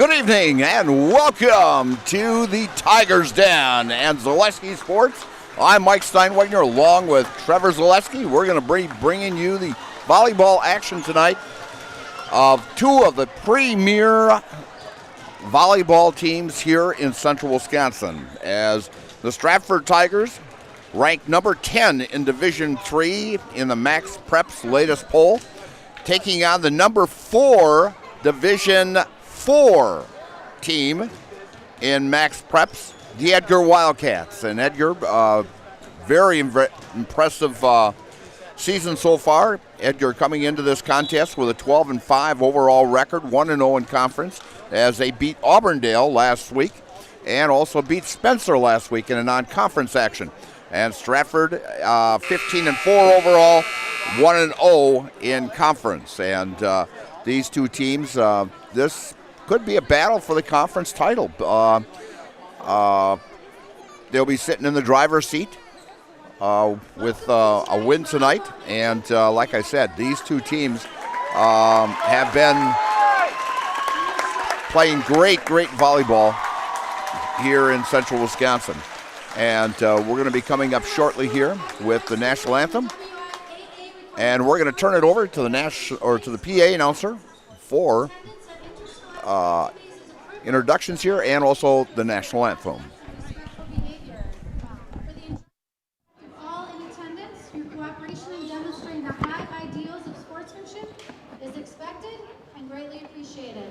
Good evening and welcome to the Tigers Den and Zaleski Sports. I'm Mike Steinwegner along with Trevor Zaleski. We're going to be bringing you the volleyball action tonight of two of the premier volleyball teams here in central Wisconsin, as the Stratford Tigers, ranked number 10 in Division III in the Max Prep's latest poll, taking on the number 4 Division IV team in Max Prep's, the Edgar Wildcats. And Edgar, very impressive season so far. Edgar coming into this contest with a 12-5 overall record, 1-0 in conference, as they beat Auburndale last week and also beat Spencer last week in a non-conference action. And Stratford, 15-4 overall, 1-0 in conference. And these two teams, this could be a battle for the conference title. They'll be sitting in the driver's seat with a win tonight. And like I said, these two teams have been playing great volleyball here in central Wisconsin. And we're going to be coming up shortly here with the national anthem. And we're going to turn it over to the PA announcer for introductions here and also the national anthem. All in attendance, your cooperation in demonstrating the high ideals of sportsmanship is expected and greatly appreciated.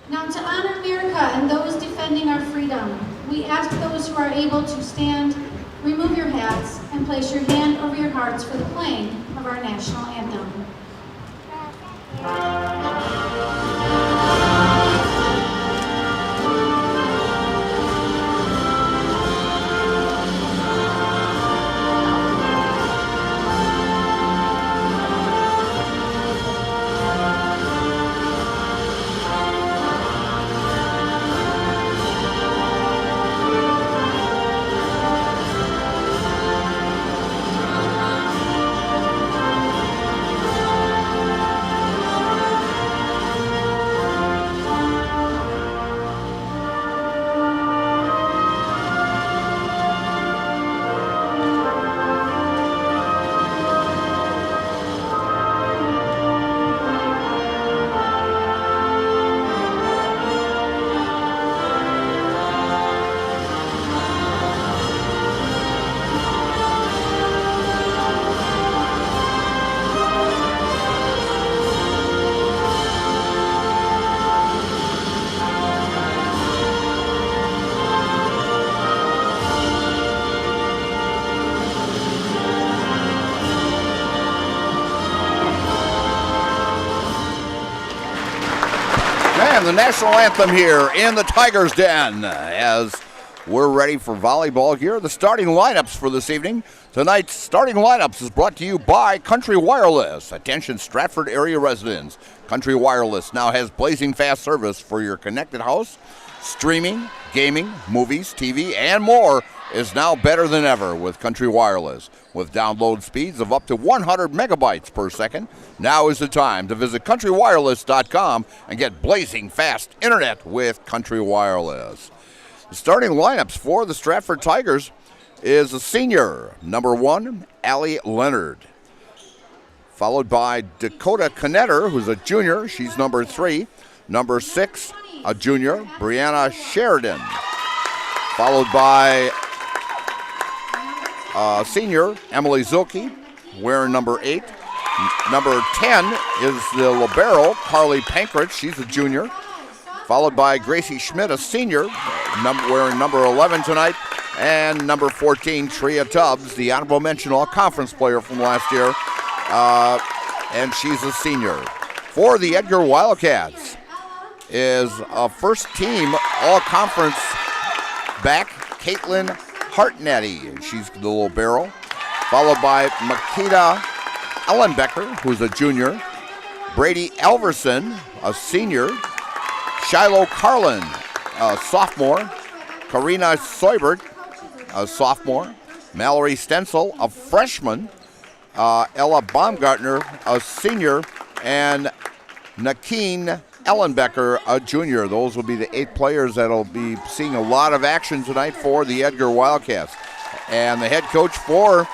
Now, to honor America and those defending our freedom, we ask those who are able to stand, remove your hats, and place your hand over your hearts for the playing of our national anthem. And the national anthem here in the Tigers Den, as we're ready for volleyball here. The starting lineups for this evening. Tonight's starting lineups is brought to you by Country Wireless. Attention Stratford area residents. Country Wireless now has blazing fast service for your connected house. Streaming, gaming, movies, TV, and more is now better than ever with Country Wireless. With download speeds of up to 100 megabytes per second, now is the time to visit countrywireless.com and get blazing fast internet with Country Wireless. The starting lineups for the Stratford Tigers is a senior, number 1, Allie Leonard. Followed by Dakota Knetter, who's a junior. She's number 3. Number 6, a junior, Brianna Sheridan. Followed by senior, Emily Zilke, wearing number 8. Number 10 is the libero, Carly Pankridge. She's a junior. Followed by Gracie Schmidt, a senior, wearing number 11 tonight. And number 14, Tria Tubbs, the honorable mention all-conference player from last year. And she's a senior. For the Edgar Wildcats is a first-team all-conference back, Caitlin Hartnett. She's the libero. Followed by Makita Ellenbecker, who's a junior. Brady Alverson, a senior. Shiloh Carlin, a sophomore. Karina Soibert, a sophomore. Mallory Stencil, a freshman. Ella Baumgartner, a senior. And Nakeen Ellenbecker, a junior. Those will be the 8 players that will be seeing a lot of action tonight for the Edgar Wildcats. And the head coach for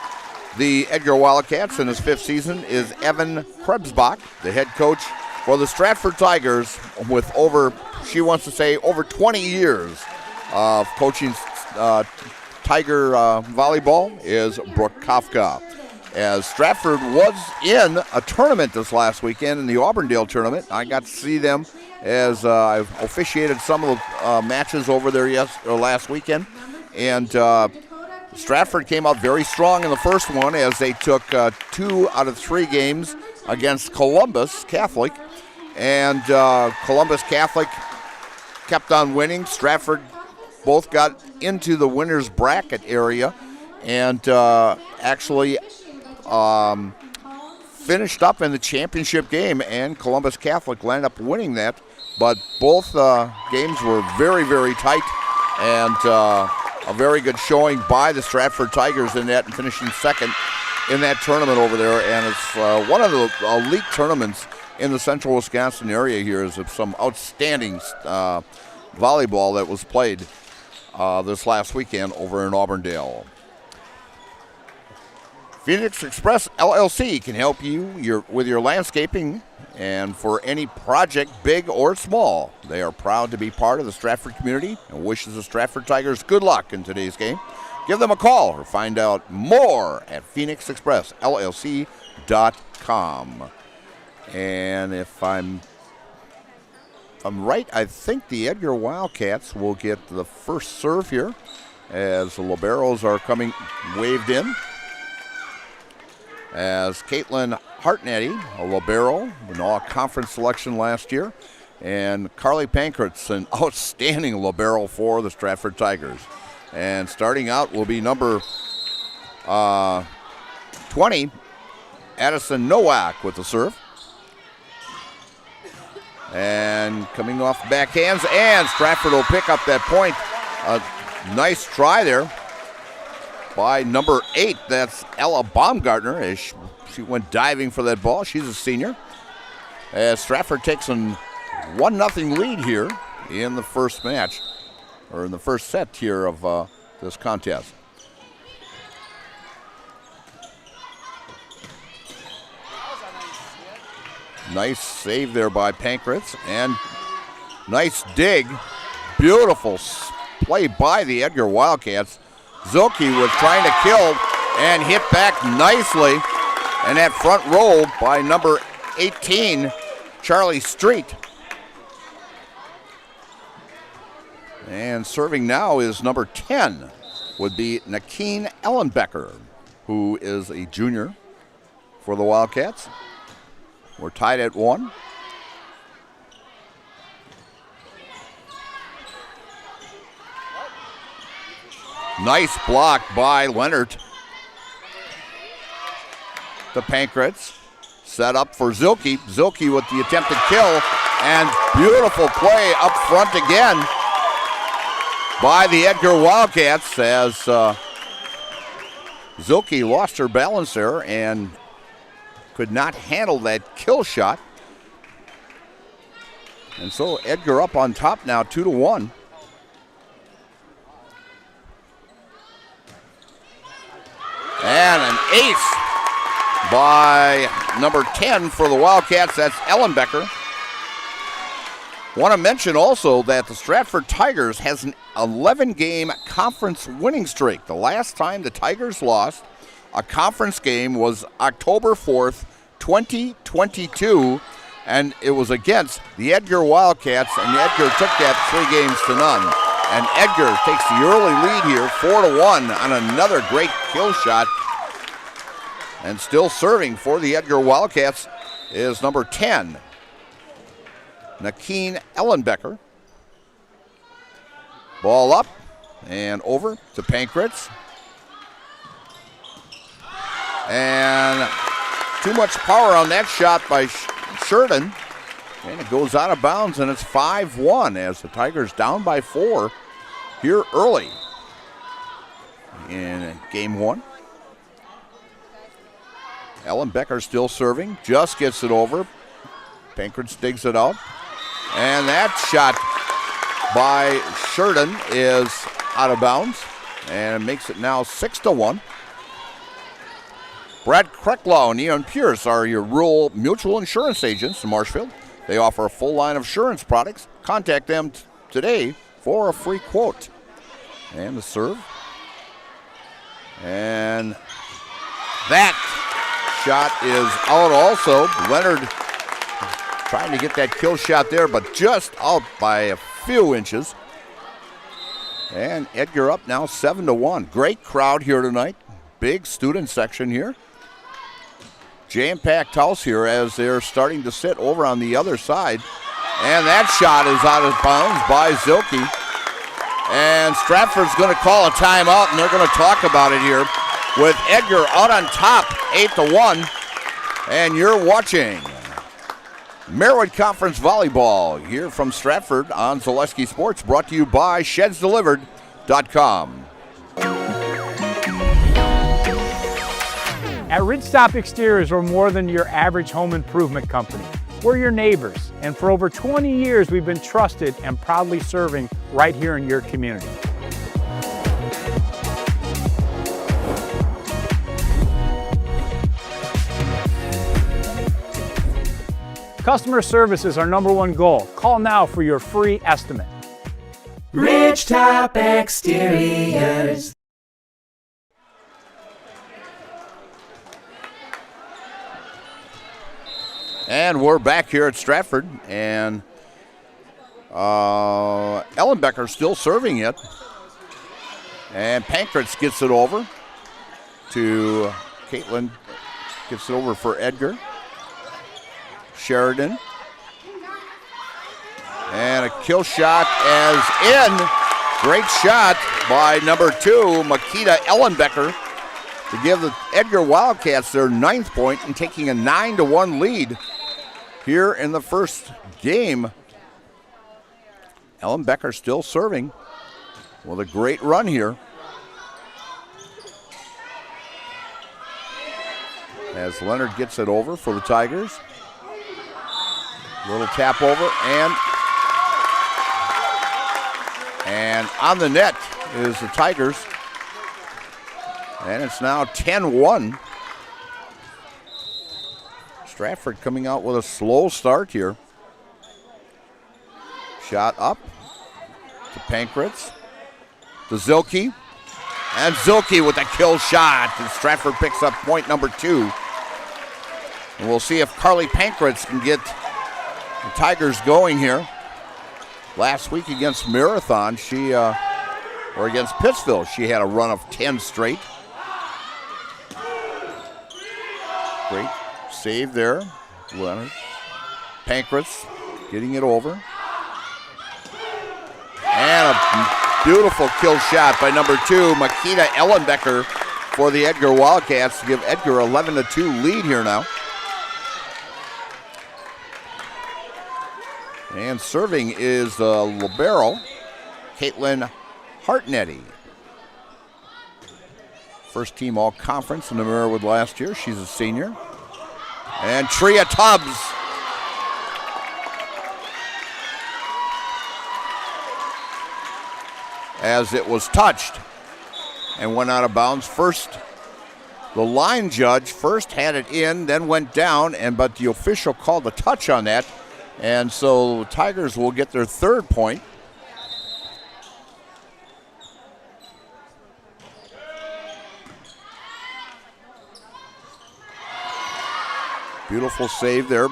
the Edgar Wildcats in his 5th season is Evan Krebsbach, the head coach for the Stratford Tigers with over 20 years of coaching Tiger volleyball is Brooke Kafka. As Stratford was in a tournament this last weekend in the Auburndale tournament. I got to see them as I officiated some of the matches over there last weekend. And Stratford came out very strong in the first one as they took 2 out of 3 games against Columbus Catholic. And Columbus Catholic kept on winning. Stratford both got into the winner's bracket area and actually finished up in the championship game, and Columbus Catholic landed up winning that. But both games were very, very tight, and a very good showing by the Stratford Tigers in that and finishing second in that tournament over there. And it's one of the elite tournaments in the central Wisconsin area here. Is some outstanding volleyball that was played this last weekend over in Auburndale. Phoenix Express LLC can help you with your landscaping and for any project, big or small. They are proud to be part of the Stratford community and wishes the Stratford Tigers good luck in today's game. Give them a call or find out more at phoenixexpressllc.com. And if I'm right, I think the Edgar Wildcats will get the first serve here as the liberos are coming waved in. As Caitlin Hartnetty, a libero, an all-conference selection last year, and Carly Pankratz, an outstanding libero for the Stratford Tigers. And starting out will be number 20, Addison Nowak with the serve. And coming off the backhands, and Stratford will pick up that point. A nice try there by number 8, that's Ella Baumgartner, as she went diving for that ball. She's a senior. As Stratford takes a 1-0 lead here in the first match, or in the first set here of this contest. Nice save there by Pankratz, and nice dig. Beautiful play by the Edgar Wildcats. Zilke was trying to kill and hit back nicely. And that front row by number 18, Charlie Street. And serving now is number 10, would be Nakeen Ellenbecker, who is a junior for the Wildcats. We're tied at 1. Nice block by Leonard. The Pankratz set up for Zilke. Zilke with the attempted kill, and beautiful play up front again by the Edgar Wildcats as Zilke lost her balance there and could not handle that kill shot. And so Edgar up on top now, 2-1. And an ace by number 10 for the Wildcats. That's Ellenbecker. Want to mention also that the Stratford Tigers has an 11-game conference winning streak. The last time the Tigers lost a conference game was October 4th, 2022, and it was against the Edgar Wildcats, and Edgar took that 3-0. And Edgar takes the early lead here, 4-1 on another great kill shot. And still serving for the Edgar Wildcats is number 10, Nakeen Ellenbecker. Ball up and over to Pankratz. And too much power on that shot by Sheridan. And it goes out of bounds, and it's 5-1 as the Tigers down by 4 here early in game 1. Ellenbecker still serving, just gets it over. Pankratz digs it out. And that shot by Sheridan is out of bounds and makes it now 6-1. Brad Krecklau and Ian Pierce are your rural mutual insurance agents in Marshfield. They offer a full line of insurance products. Contact them today for a free quote. And the serve. And that shot is out also. Leonard trying to get that kill shot there, but just out by a few inches. And Edgar up now 7-1. Great crowd here tonight. Big student section here. Jam-packed house here as they're starting to sit over on the other side. And that shot is out of bounds by Zilke. And Stratford's going to call a timeout, and they're going to talk about it here with Edgar out on top, 8-1. And you're watching Merriwood Conference Volleyball here from Stratford on Zaleski Sports, brought to you by ShedsDelivered.com. At Ridgetop Exteriors, we're more than your average home improvement company. We're your neighbors, and for over 20 years, we've been trusted and proudly serving right here in your community. Customer service is our #1 goal. Call now for your free estimate. Ridgetop Exteriors. And we're back here at Stratford, and Ellenbecker still serving it. And Pankratz gets it over to Caitlin, gets it over for Edgar. Sheridan. And a kill shot as in. Great shot by number 2, Makita Ellenbecker, to give the Edgar Wildcats their 9th point and taking a 9-1 lead here in the first game. Ellenbecker still serving with a great run here. As Leonard gets it over for the Tigers. Little tap over, and on the net is the Tigers. And it's now 10-1. Stratford coming out with a slow start here. Shot up to Pankratz, to Zilke, and Zilke with a kill shot. And Stratford picks up point number 2. And we'll see if Carly Pankratz can get the Tigers going here. Last week against Marathon, or against Pittsville, she had a run of 10 straight. Great save there, Leonard. Pankratz getting it over. And a beautiful kill shot by number 2, Makita Ellenbecker, for the Edgar Wildcats to give Edgar 11-2 lead here now. And serving is the libero, Caitlin Hartnetty. First team all-conference in the Merriwood last year. She's a senior. And Tria Tubbs. As it was touched and went out of bounds. First, the line judge first had it in, then went down, but the official called a touch on that. And so Tigers will get their 3rd point. Beautiful save there.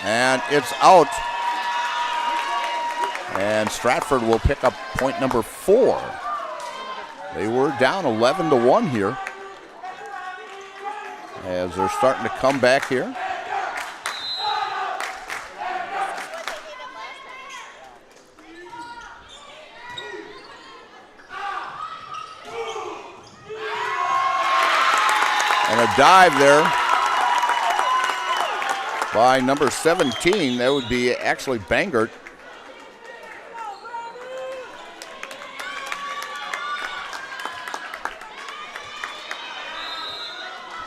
And it's out. And Stratford will pick up point number 4. They were down 11-1 here, as they're starting to come back here. And a dive there by number 17. That would be actually Bangert.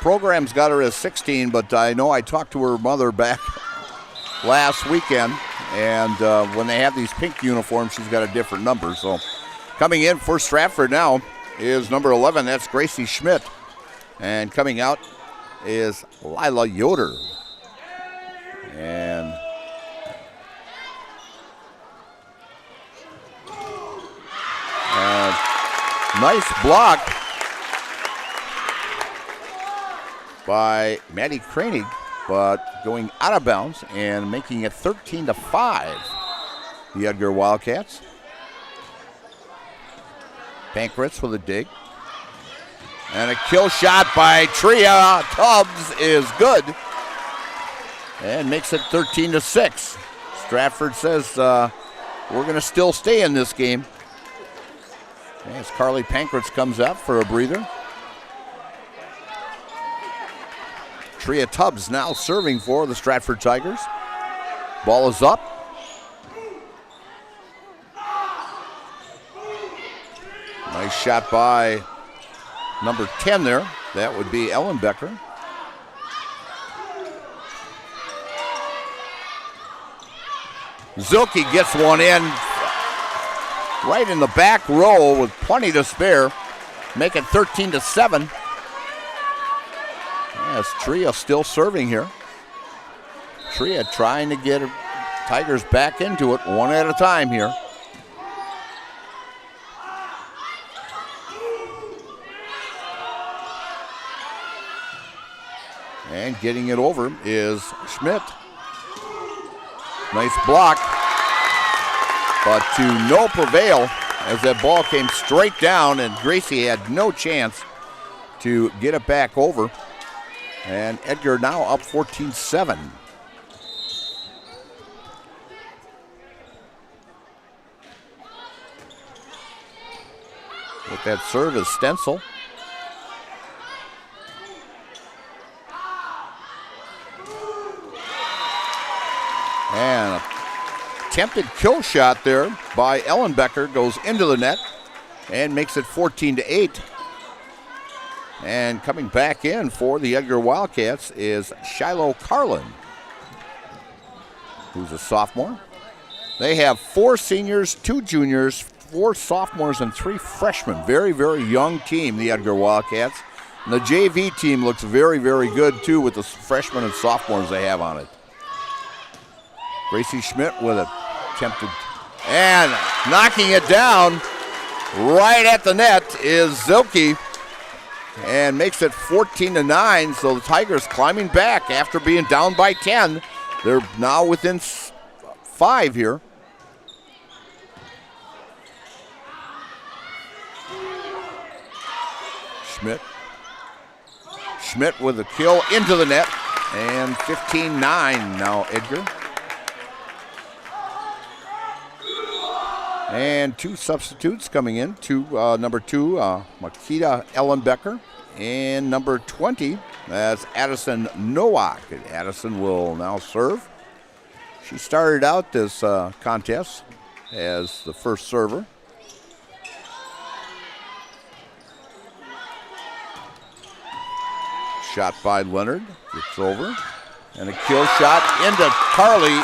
Program's got her as 16, but I know I talked to her mother back last weekend. And when they have these pink uniforms, she's got a different number. So coming in for Stratford now is number 11. That's Gracie Schmidt. And coming out is Lila Yoder. And nice block by Maddie Kranig, but going out of bounds and making it 13-5. The Edgar Wildcats. Pankratz with a dig. And a kill shot by Tria Tubbs is good. And makes it 13-6. Stratford says we're going to still stay in this game. As Carly Pankratz comes up for a breather. Tria Tubbs now serving for the Stratford Tigers. Ball is up. Nice shot by number 10 there. That would be Ellen Becker. Zilke gets one in right in the back row with plenty to spare. Make it 13-7. As Tria still serving here. Tria trying to get her Tigers back into it one at a time here. And getting it over is Schmidt. Nice block, but to no prevail as that ball came straight down and Gracie had no chance to get it back over. And Edgar now up 14-7. With that serve is Stencil. And a attempted kill shot there by Ellen Becker goes into the net and makes it 14-8. And coming back in for the Edgar Wildcats is Shiloh Carlin, who's a sophomore. They have 4 seniors, 2 juniors, 4 sophomores, and 3 freshmen. Very, very young team, the Edgar Wildcats. And the JV team looks very, very good, too, with the freshmen and sophomores they have on it. Gracie Schmidt with it, attempted, and knocking it down right at the net is Zilke, and makes it 14-9. So the Tigers climbing back after being down by 10. They're now within 5 here. Schmidt with a kill into the net, and 15-9 now Edgar. And 2 substitutes coming in. Number 2, Makita Ellenbecker. And number 20, that's Addison Nowak. And Addison will now serve. She started out this contest as the first server. Shot by Leonard. Gets over. And a kill shot into Carly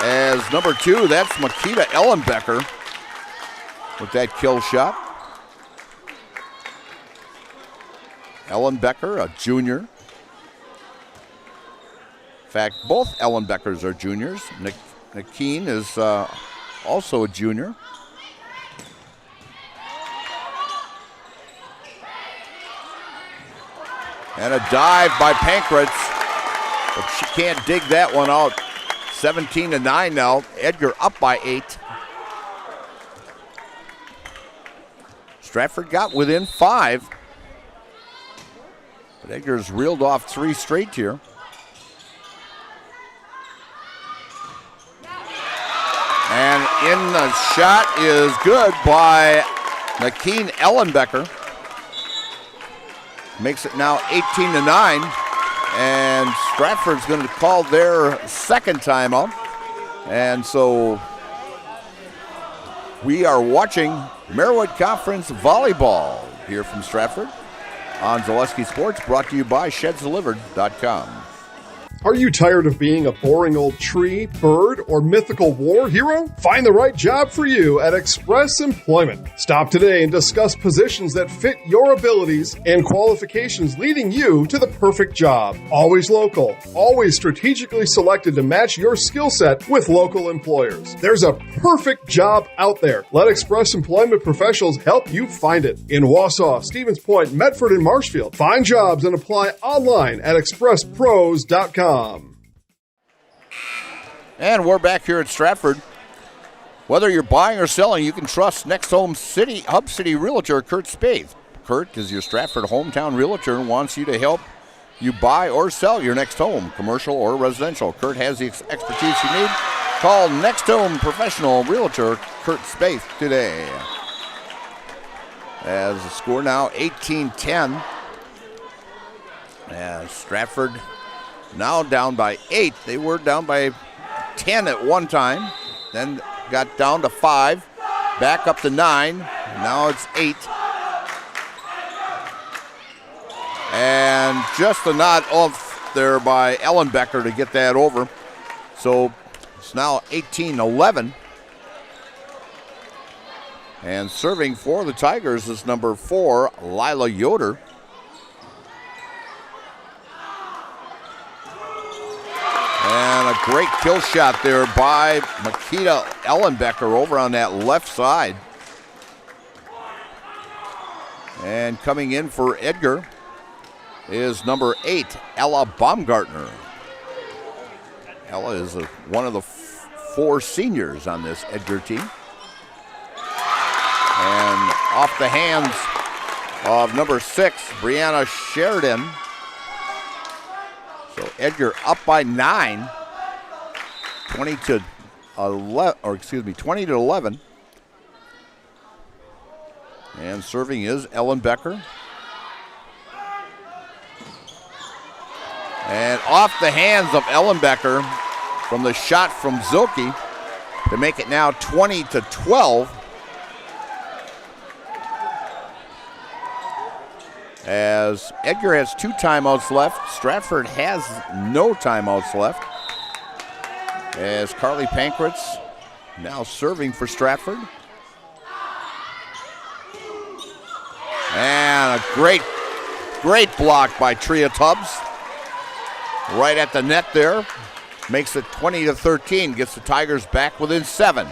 as number 2. That's Makita Ellenbecker with that kill shot. Ellenbecker, a junior. In fact, both Ellenbeckers are juniors. Nakeen is also a junior. And a dive by Pankratz, but she can't dig that one out. 17-9 now. Edgar up by 8. Stratford got within 5. But Edgar's reeled off 3 straight here. And in the shot is good by Nakeen Ellenbecker. Makes it now 18-9. And Stratford's going to call their second timeout. And so we are watching Merriwood Conference Volleyball here from Stratford on Zaleski Sports, brought to you by ShedsDelivered.com. Are you tired of being a boring old tree, bird, or mythical war hero? Find the right job for you at Express Employment. Stop today and discuss positions that fit your abilities and qualifications, leading you to the perfect job. Always local, always strategically selected to match your skill set with local employers. There's a perfect job out there. Let Express Employment professionals help you find it. In Wausau, Stevens Point, Medford, and Marshfield. Find jobs and apply online at expresspros.com. And we're back here at Stratford. Whether you're buying or selling, you can trust Next Home City Hub City Realtor Kurt Spaeth. Kurt is your Stratford hometown realtor and wants you to help you buy or sell your next home, commercial or residential. Kurt has the expertise you need. Call Next Home Professional Realtor Kurt Spaeth today. As the score now 18-10. As Stratford now down by 8. They were down by 10 at one time. Then got down to 5. Back up to 9. Now it's 8. And just a nod off there by Ellenbecker to get that over. So it's now 18-11. And serving for the Tigers is number 4, Lila Yoder. And a great kill shot there by Makita Ellenbecker over on that left side. And coming in for Edgar is number 8, Ella Baumgartner. Ella is one of the 4 seniors on this Edgar team. And off the hands of number 6, Brianna Sheridan. So Edgar up by 9, 20-11. And serving is Ellenbecker. And off the hands of Ellenbecker from the shot from Zilke to make it now 20-12. As Edgar has 2 timeouts left, Stratford has no timeouts left. As Carly Pankratz now serving for Stratford. And a great block by Tria Tubbs. Right at the net there. Makes it 20-13, gets the Tigers back within 7.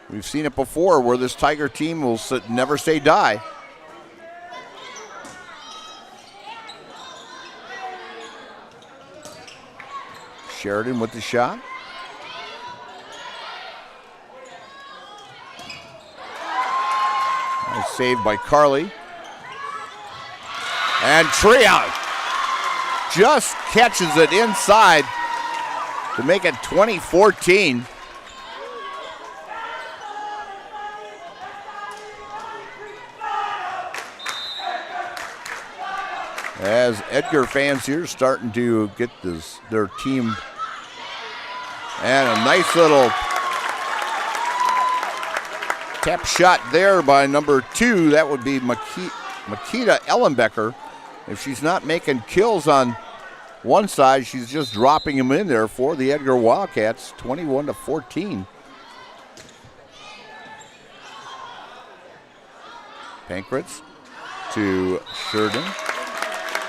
We've seen it before where this Tiger team will never say die. Sheridan with the shot. Nice save by Carly. And Tria just catches it inside to make it 20-14. As Edgar fans here starting to get their team, and a nice little tap shot there by number 2. That would be Makita Ellenbecker. If she's not making kills on one side, she's just dropping them in there for the Edgar Wildcats, 21-14. Pankratz to Sheridan.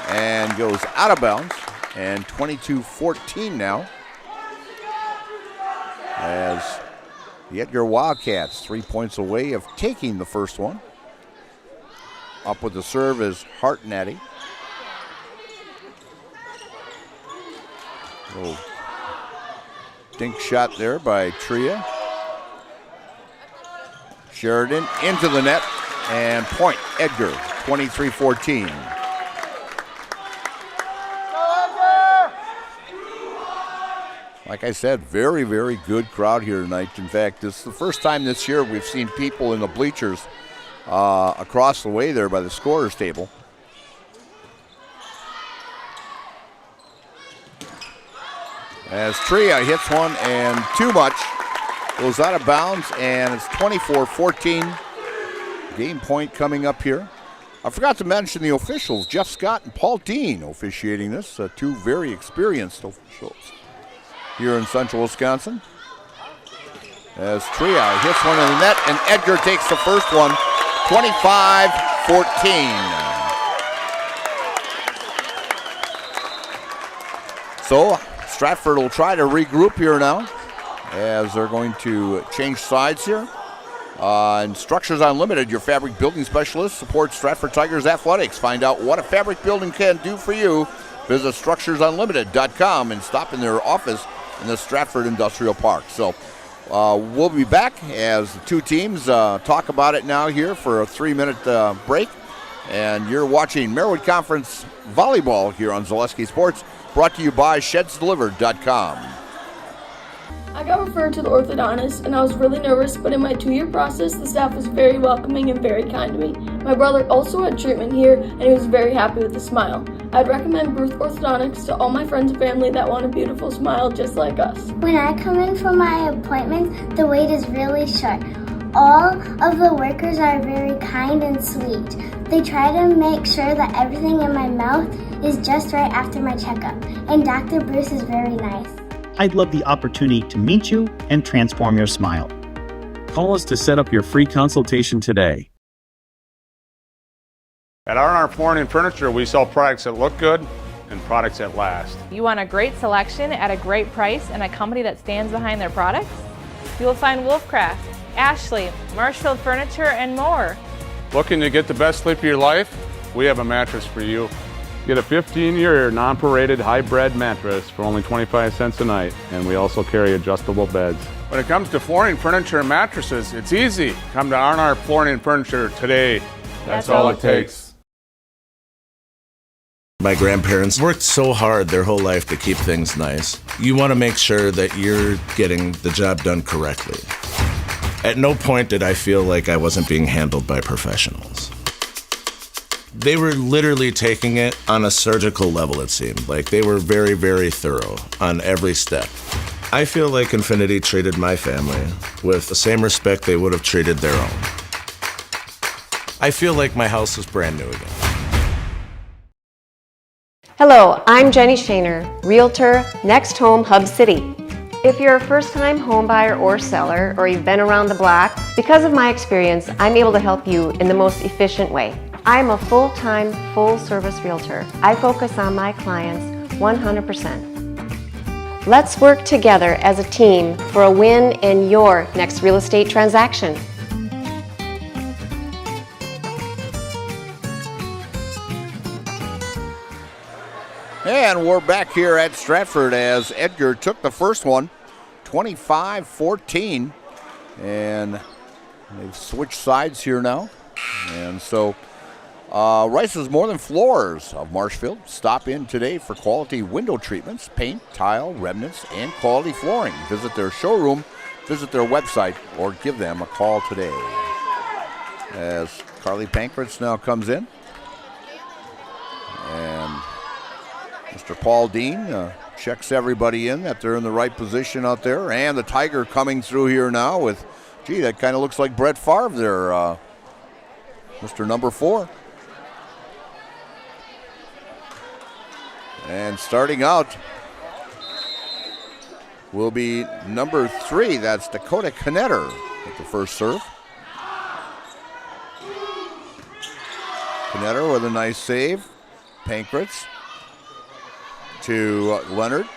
And goes out of bounds, and 22-14 now. As the Edgar Wildcats 3 points away of taking the first one. Up with the serve is Hartnett. Little dink shot there by Tria. Sheridan into the net, and point Edgar, 23-14. Like I said, very, very good crowd here tonight. In fact, this is the first time this year we've seen people in the bleachers across the way there by the scorer's table. As Tria hits one and too much, goes out of bounds, and it's 24-14. Game point coming up here. I forgot to mention the officials, Jeff Scott and Paul Dean officiating this, two very experienced officials here in Central Wisconsin. As Tria hits one in the net, and Edgar takes the first one, 25-14. So Stratford will try to regroup here now as they're going to change sides here. And Structures Unlimited, your fabric building specialist, supports Stratford Tigers athletics. Find out what a fabric building can do for you. Visit structuresunlimited.com and stop in their office in the Stratford Industrial Park. So we'll be back as the two teams talk about it now here for a 3-minute break. And you're watching Merriwood Conference Volleyball here on Zaleski Sports, brought to you by ShedsDelivered.com. I got referred to the orthodontist, and I was really nervous, but in my 2-year process, the staff was very welcoming and very kind to me. My brother also had treatment here, and he was very happy with a smile. I'd recommend Bruce Orthodontics to all my friends and family that want a beautiful smile just like us. When I come in for my appointment, the wait is really short. All of the workers are very kind and sweet. They try to make sure that everything in my mouth is just right after my checkup, and Dr. Bruce is very nice. I'd love the opportunity to meet you and transform your smile. Call us to set up your free consultation today. At R&R Flooring and Furniture, we sell products that look good and products that last. You want a great selection at a great price and a company that stands behind their products? You will find Wolfcraft, Ashley, Marshfield Furniture, and more. Looking to get the best sleep of your life? We have a mattress for you. Get a 15-year non-paraded high-bred mattress for only 25 cents a night, and we also carry adjustable beds. When it comes to flooring, furniture, and mattresses, it's easy. Come to R&R Flooring and Furniture today. That's all it takes. My grandparents worked so hard their whole life to keep things nice. You want to make sure that you're getting the job done correctly. At no point did I feel like I wasn't being handled by professionals. They were literally taking it on a surgical level, it seemed. Like they were very, very thorough on every step. I feel like Infinity treated my family with the same respect they would have treated their own. I feel like my house is brand new again. Hello, I'm Jenny Shaner, Realtor, Next Home Hub City. If you're a first-time home buyer or seller, or you've been around the block, because of my experience, I'm able to help you in the most efficient way. I'm a full-time, full-service realtor. I focus on my clients 100%. Let's work together as a team for a win in your next real estate transaction. And we're back here at Stratford as Edgar took the first one, 25-14. And they've switched sides here now. And so Rice's More Than Floors of Marshfield stop in today for quality window treatments, paint, tile, remnants, and quality flooring. Visit their showroom, visit their website, or give them a call today. As Carly Pankratz now comes in. And Mr. Paul Dean checks everybody in that they're in the right position out there. And the Tiger coming through here now with, gee, that kind of looks like Brett Favre there, Mr. number 4. And starting out will be number 3. That's Dakota Knetter with the first serve. Knetter with a nice save. Pankratz to Leonard.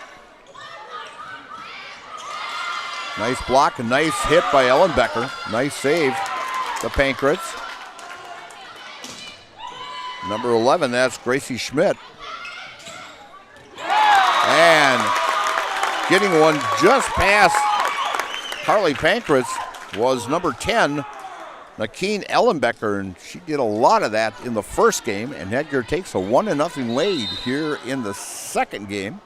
Nice block, a nice hit by Ellenbecker. Nice save to Pankratz. Number 11, that's Gracie Schmidt. And getting one just past Carly Pankratz was number 10, Nakeen Ellenbecker, and she did a lot of that in the first game, and Edgar takes a 1-0 lead here in the second game.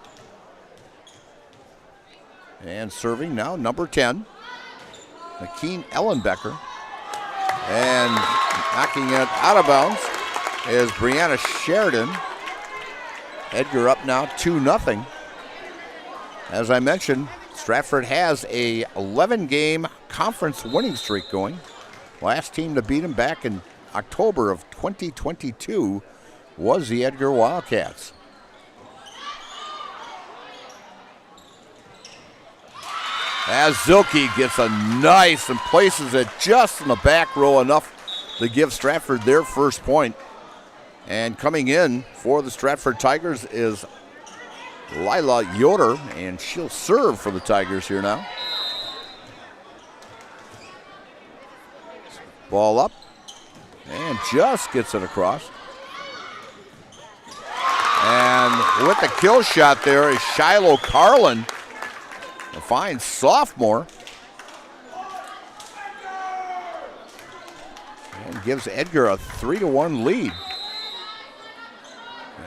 And serving now, number 10, Nakeen Ellenbecker. And knocking it out of bounds is Brianna Sheridan. Edgar up now 2-0. As I mentioned, Stratford has a 11-game conference winning streak going. Last team to beat them back in October of 2022 was the Edgar Wildcats. As Zilke gets a nice and places it just in the back row enough to give Stratford their first point. And coming in for the Stratford Tigers is Lila Yoder, and she'll serve for the Tigers here now. Ball up, and just gets it across. And with the kill shot there is Shiloh Carlin, a fine sophomore. And gives Edgar a 3-1 lead.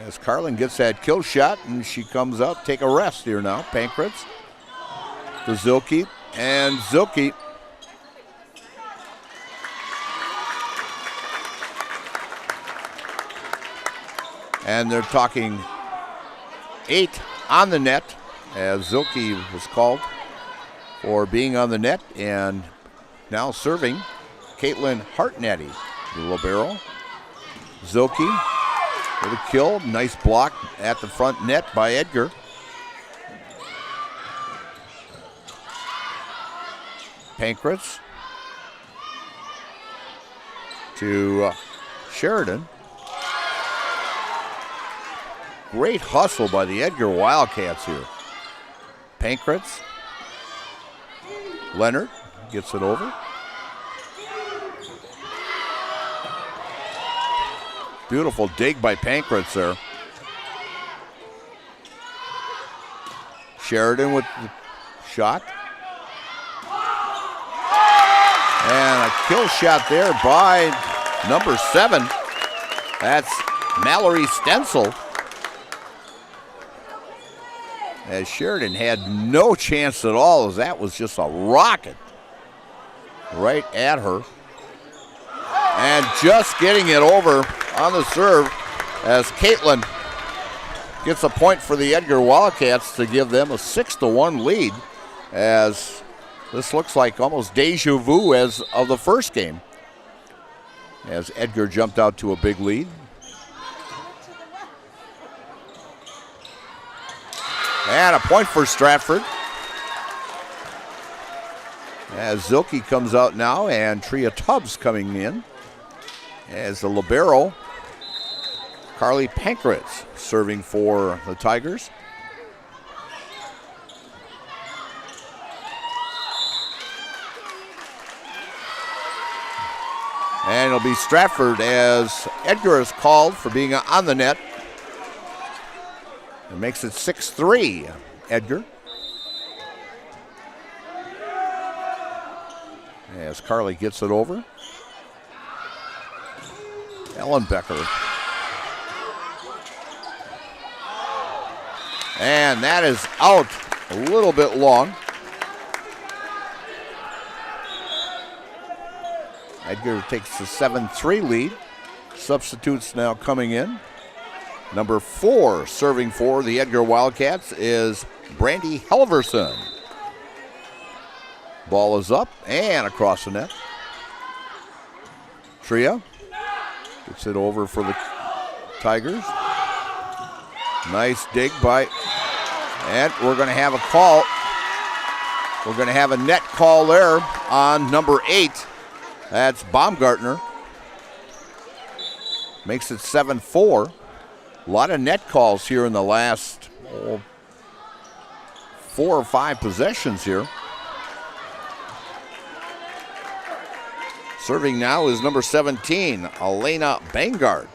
As Carlin gets that kill shot, and she comes up, take a rest here now. Pankratz to Zilke, and Zilke and they're talking 8 on the net, as Zilke was called for being on the net, and now serving Caitlin Hartnetty, the libero. Zilke with a kill, nice block at the front net by Edgar. Pankratz to Sheridan. Great hustle by the Edgar Wildcats here. Pankratz. Leonard gets it over. Beautiful dig by Pankratz there. Sheridan with the shot. And a kill shot there by number 7. That's Mallory Stencil. As Sheridan had no chance at all, as that was just a rocket right at her. And just getting it over on the serve as Caitlin gets a point for the Edgar Wildcats to give them a 6-1 lead, as this looks like almost deja vu as of the first game, as Edgar jumped out to a big lead. And a point for Stratford. As Zilke comes out now, and Tria Tubbs coming in as the libero. Carly Pankratz serving for the Tigers. And it'll be Stratford, as Edgar is called for being on the net. It makes it 6-3, Edgar. As Carly gets it over. Ellenbecker. And that is out a little bit long. Edgar takes the 7-3 lead. Substitutes now coming in. Number 4 serving for the Edgar Wildcats is Brandy Helverson. Ball is up and across the net. Tria gets it over for the Tigers. Nice dig by, and we're going to have a call. We're going to have a net call there on number 8. That's Baumgartner. Makes it 7-4. A lot of net calls here in the last 4 or 5 possessions here. Serving now is number 17, Elena Bangard.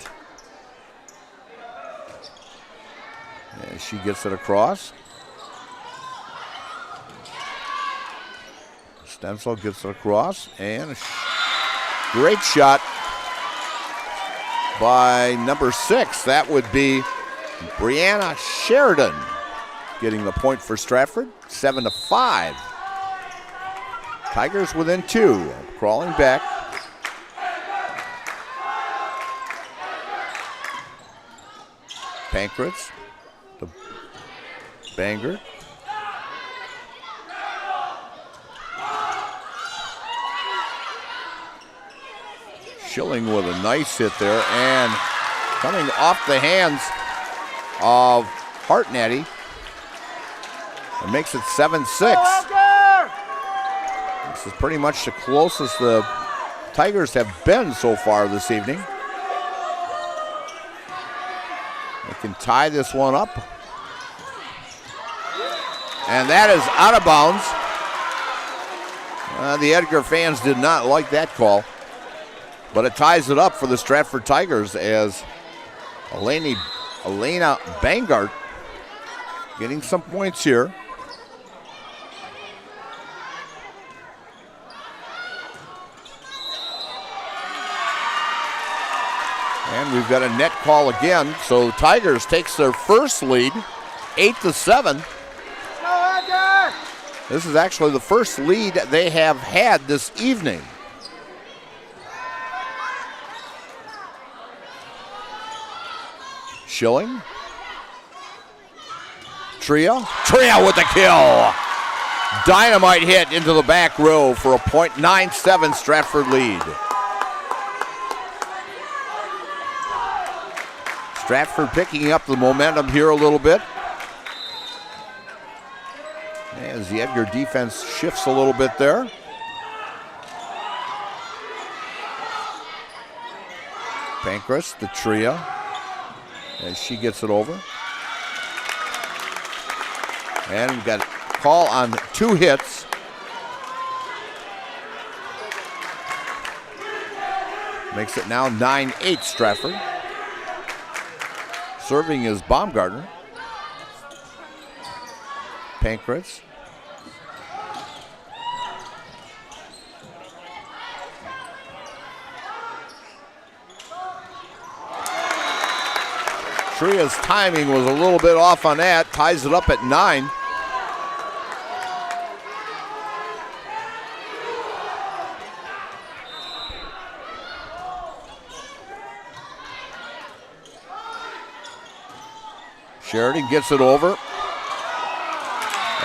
And she gets it across. Stencil gets it across, and a great shot by number 6. That would be Brianna Sheridan getting the point for Stratford, 7-5. Tigers within 2, crawling back. Pankratz, the Banger. Schilling with a nice hit there, and coming off the hands of Hartnett. It makes it 7-6. This is pretty much the closest the Tigers have been so far this evening. They can tie this one up. And that is out of bounds. The Edgar fans did not like that call. But it ties it up for the Stratford Tigers as Elena Bangart getting some points here. And we've got a net call again. So Tigers takes their first lead, 8-7. This is actually the first lead they have had this evening. Schilling. Tria with the kill. Dynamite hit into the back row for a .97 Stratford lead. Stratford picking up the momentum here a little bit. As the Edgar defense shifts a little bit there. Pancras, the Tria, as she gets it over. And we've got a call on 2 hits. Makes it now 9-8 Stratford. Serving is Baumgartner. Pancras. Tria's timing was a little bit off on that. Ties it up at 9. Sheridan gets it over.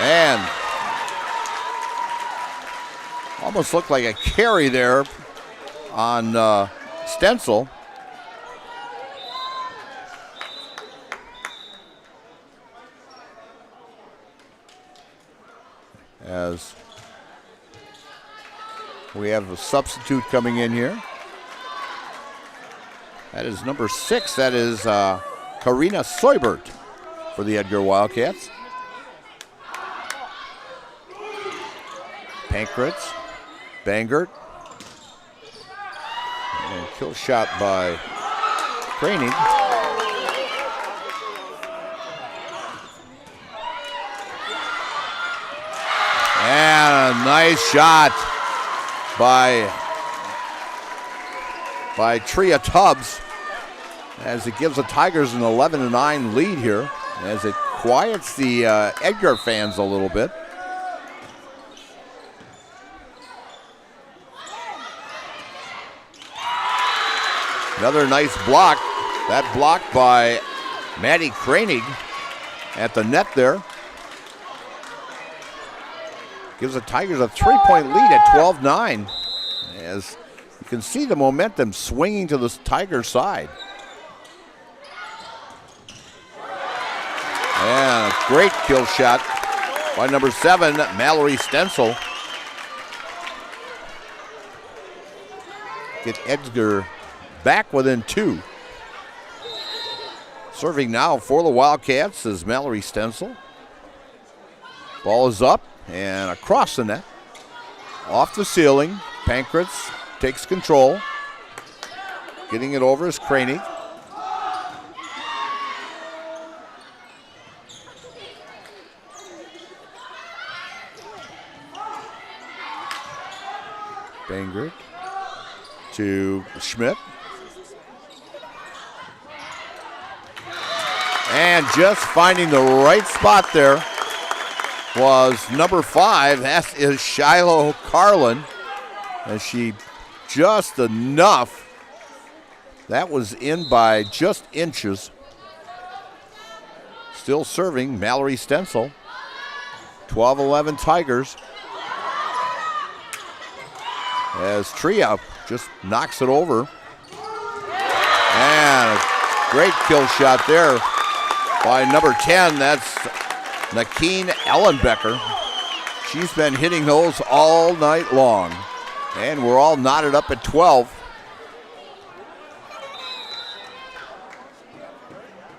And almost looked like a carry there on Stencil. As we have a substitute coming in here. That is number 6. That is Karina Seubert for the Edgar Wildcats. Pancras, Bangert, and kill shot by Craning. And a nice shot by Tria Tubbs as it gives the Tigers an 11-9 lead here, as it quiets the Edgar fans a little bit. Another nice block. That block by Maddie Kranig at the net there. Gives the Tigers a 3-point lead at 12-9. As you can see the momentum swinging to the Tiger side. And a great kill shot by number 7, Mallory Stencil. Get Edgar back within 2. Serving now for the Wildcats is Mallory Stencil. Ball is up and across the net. Off the ceiling. Pancras takes control. Getting it over is Cranig. Bangert to Schmidt. And just finding the right spot there was number 5. That is Shiloh Carlin. As she just enough. That was in by just inches. Still serving Mallory Stencil. 12-11 Tigers. As Tria just knocks it over. And a great kill shot there by number 10. That's Nakeen Ellenbecker. She's been hitting those all night long. And we're all knotted up at 12.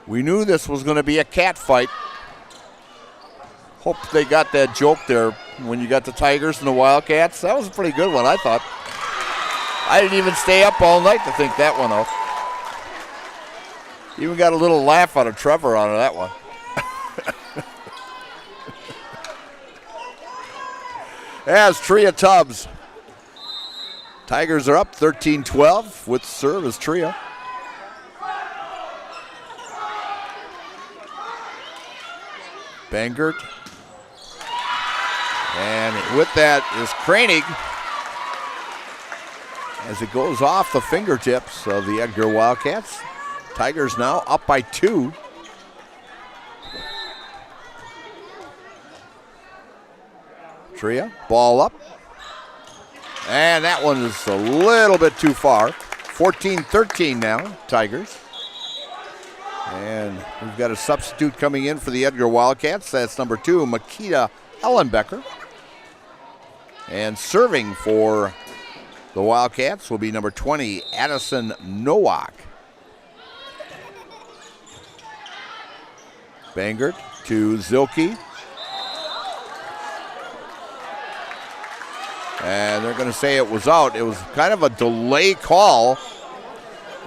We knew this was going to be a cat fight. Hope they got that joke there when you got the Tigers and the Wildcats. That was a pretty good one, I thought. I didn't even stay up all night to think that one out. Even got a little laugh out of Trevor out of that one. As Tria Tubbs. Tigers are up 13-12 with serve as Tria. Bangert. And with that is Kranig as it goes off the fingertips of the Edgar Wildcats. Tigers now up by 2. Tria, ball up. And that one is a little bit too far. 14-13 now, Tigers. And we've got a substitute coming in for the Edgar Wildcats. That's number 2, Makita Ellenbecker. And serving for the Wildcats will be number 20, Addison Nowak. Bangert to Zilke. And they're going to say it was out. It was kind of a delay call.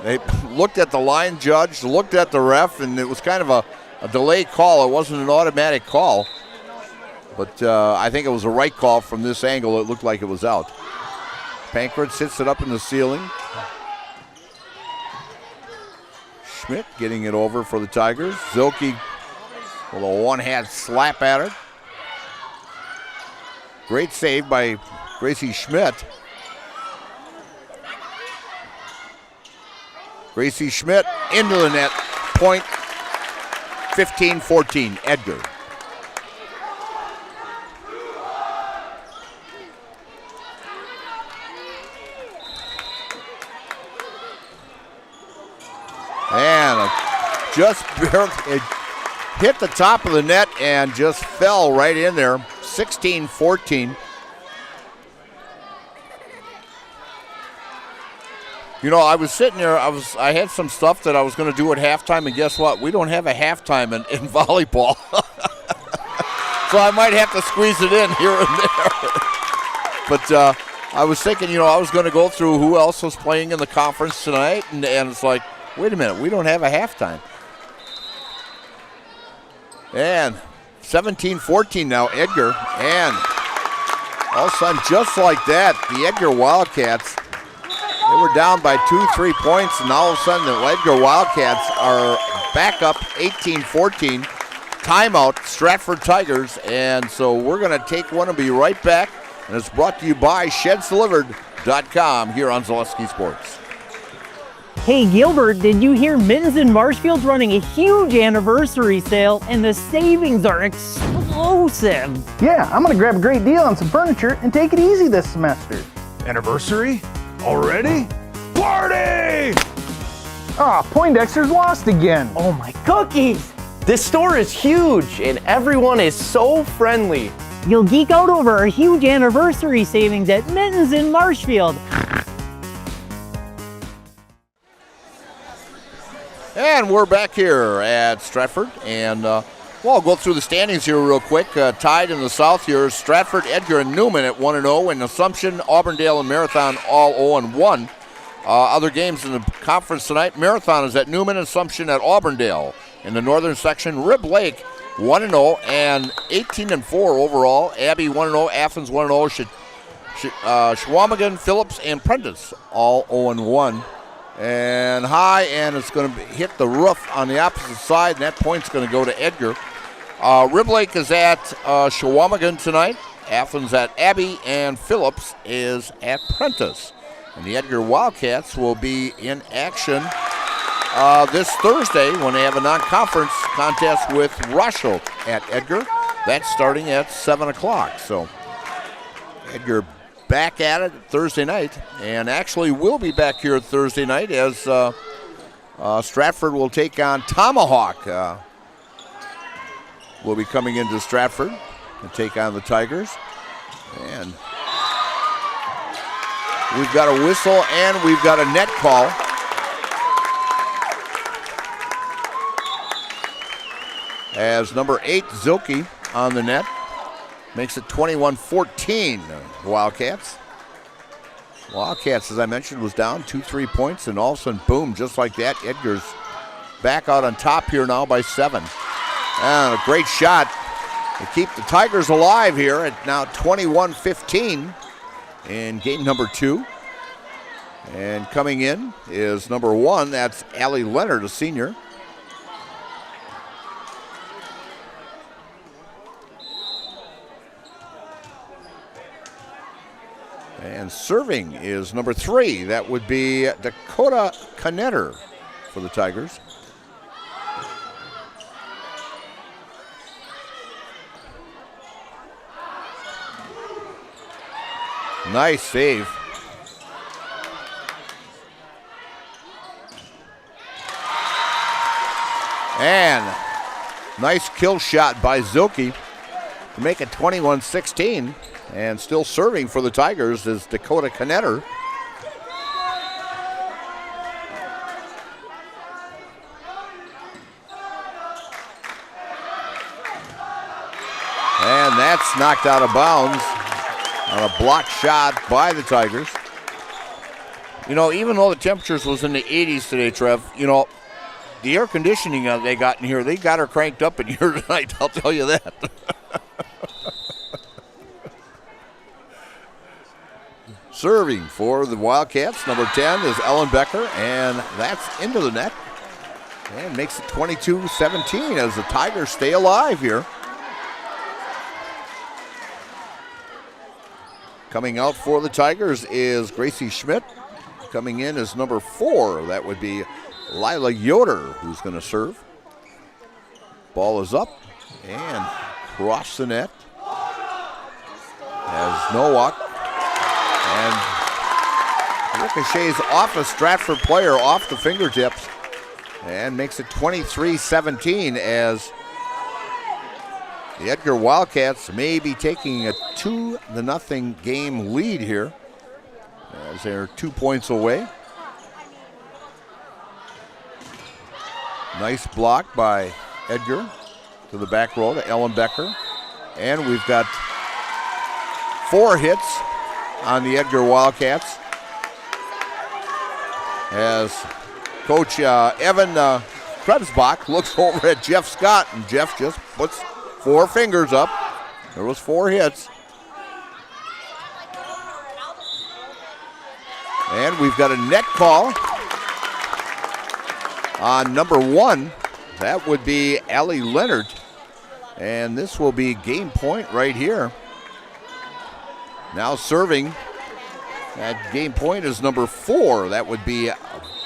They looked at the line judge, looked at the ref, and it was kind of a delay call. It wasn't an automatic call. But I think it was a right call from this angle. It looked like it was out. Pankrat sits it up in the ceiling. Schmidt getting it over for the Tigers. Zilke with a one-hand slap at her. Great save by Gracie Schmidt. Gracie Schmidt into the net. Point 15-14, Edgar. And just it hit the top of the net and just fell right in there. 16-14. You know, I was sitting there, I had some stuff that I was going to do at halftime, and guess what? We don't have a halftime in volleyball. So I might have to squeeze it in here and there. But I was thinking, you know, I was going to go through who else was playing in the conference tonight, and it's like, wait a minute, we don't have a halftime. And 17-14 now, Edgar. And all of a sudden, just like that, the Edgar Wildcats, they were down by 2-3 points, and all of a sudden the Edgar Wildcats are back up 18-14. Timeout, Stratford Tigers. And so we're going to take one and be right back. And it's brought to you by ShedsDelivered.com here on Zaleski Sports. Hey Gilbert, did you hear Mittens in Marshfield's running a huge anniversary sale and the savings are explosive? Yeah, I'm gonna grab a great deal on some furniture and take it easy this semester. Anniversary? Already? Party! Ah, Poindexter's lost again. Oh my cookies! This store is huge and everyone is so friendly. You'll geek out over our huge anniversary savings at Mittens in Marshfield. And we're back here at Stratford, and well, I'll go through the standings here real quick. Tied in the South here, Stratford, Edgar, and Newman at 1-0, and Assumption, Auburndale, and Marathon all 0-1. Other games in the conference tonight, Marathon is at Newman, Assumption at Auburndale. In the northern section, Rib Lake 1-0 and 18-4 overall. Abbey 1-0, Athens 1-0, Shawamigan, Phillips, and Prentice all 0-1. And high, and it's going to hit the roof on the opposite side, and that point's going to go to Edgar. Rib Lake is at Shawamigan tonight. Athens at Abbey, and Phillips is at Prentice. And the Edgar Wildcats will be in action this Thursday when they have a non-conference contest with Rochelle at Edgar. That's starting at 7 o'clock. So Edgar back at it Thursday night, and actually will be back here Thursday night as Stratford will take on Tomahawk. Will be coming into Stratford and take on the Tigers. And we've got a whistle and we've got a net call. As number 8, Zilke, on the net. Makes it 21-14, Wildcats. Wildcats, as I mentioned, was down 2-3 points, and all of a sudden, boom, just like that, Edgar's back out on top here now by 7. And a great shot to keep the Tigers alive here at now 21-15 in game number 2. And coming in is number 1, that's Allie Leonard, a senior. And serving is number 3. That would be Dakota Canetter for the Tigers. Nice save. And nice kill shot by Zilke to make it 21-16. And still serving for the Tigers is Dakota Canetter. And that's knocked out of bounds on a block shot by the Tigers. You know, even though the temperatures was in the 80s today, Trev, you know, the air conditioning they got in here, they got her cranked up in here tonight, I'll tell you that. Serving for the Wildcats, number 10 is Ellen Becker, and that's into the net. And makes it 22-17 as the Tigers stay alive here. Coming out for the Tigers is Gracie Schmidt. Coming in is number 4. That would be Lila Yoder, who's going to serve. Ball is up and cross the net as Nowak. And ricochets off a Stratford player, off the fingertips, and makes it 23-17 as the Edgar Wildcats may be taking a 2-0 game lead here as they're 2 points away. Nice block by Edgar to the back row to Ellen Becker. And we've got 4 hits on the Edgar Wildcats as Coach Evan Krebsbach looks over at Jeff Scott, and Jeff just puts 4 fingers up. There was 4 hits. And we've got a net call on number 1. That would be Allie Leonard. And this will be game point right here. Now serving at game point is number 4. That would be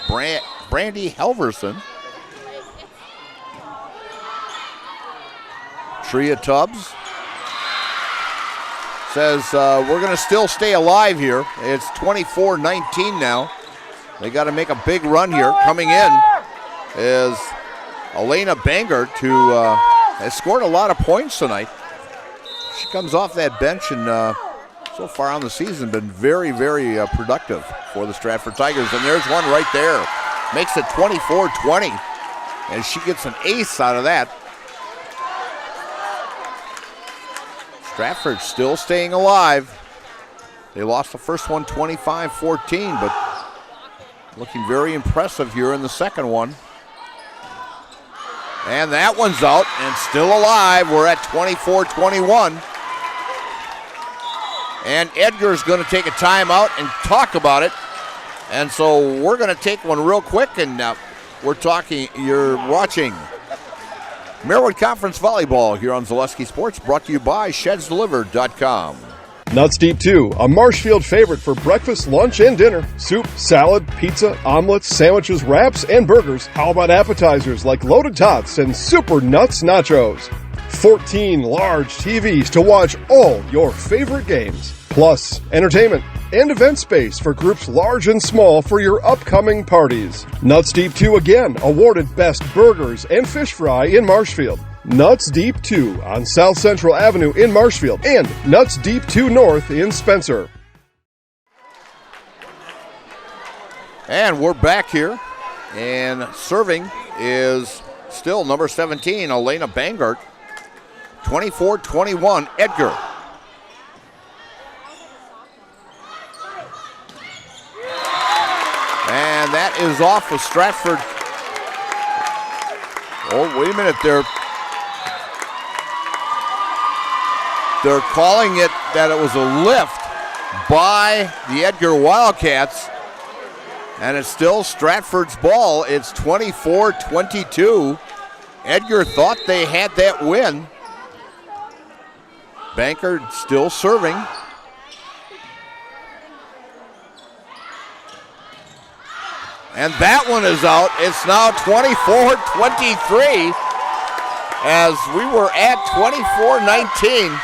Brandy Halverson. Tria Tubbs says we're going to still stay alive here. It's 24-19 now. They got to make a big run here. Coming in is Elena Bangert, who has scored a lot of points tonight. She comes off that bench and so far on the season been very, very productive for the Stratford Tigers. And there's one right there. Makes it 24-20. And she gets an ace out of that. Stratford still staying alive. They lost the first one 25-14, but looking very impressive here in the second one. And that one's out and still alive. We're at 24-21. And Edgar's going to take a timeout and talk about it. And so we're going to take one real quick, and you're watching Marywood Conference Volleyball here on Zaleski Sports, brought to you by ShedsDelivered.com. Nuts Deep 2, a Marshfield favorite for breakfast, lunch, and dinner. Soup, salad, pizza, omelets, sandwiches, wraps, and burgers. How about appetizers like loaded tots and super nuts nachos? 14 large TVs to watch all your favorite games. Plus, entertainment, and event space for groups large and small for your upcoming parties. Nuts Deep 2 again awarded Best Burgers and Fish Fry in Marshfield. Nuts Deep 2 on South Central Avenue in Marshfield and Nuts Deep 2 North in Spencer. And we're back here, and serving is still number 17, Elena Bangert. 24-21, Edgar. And that is off of Stratford. Oh, wait a minute. They're calling it that it was a lift by the Edgar Wildcats. And it's still Stratford's ball. It's 24-22. Edgar thought they had that win. Banker still serving. And that one is out. It's now 24-23 as we were at 24-19.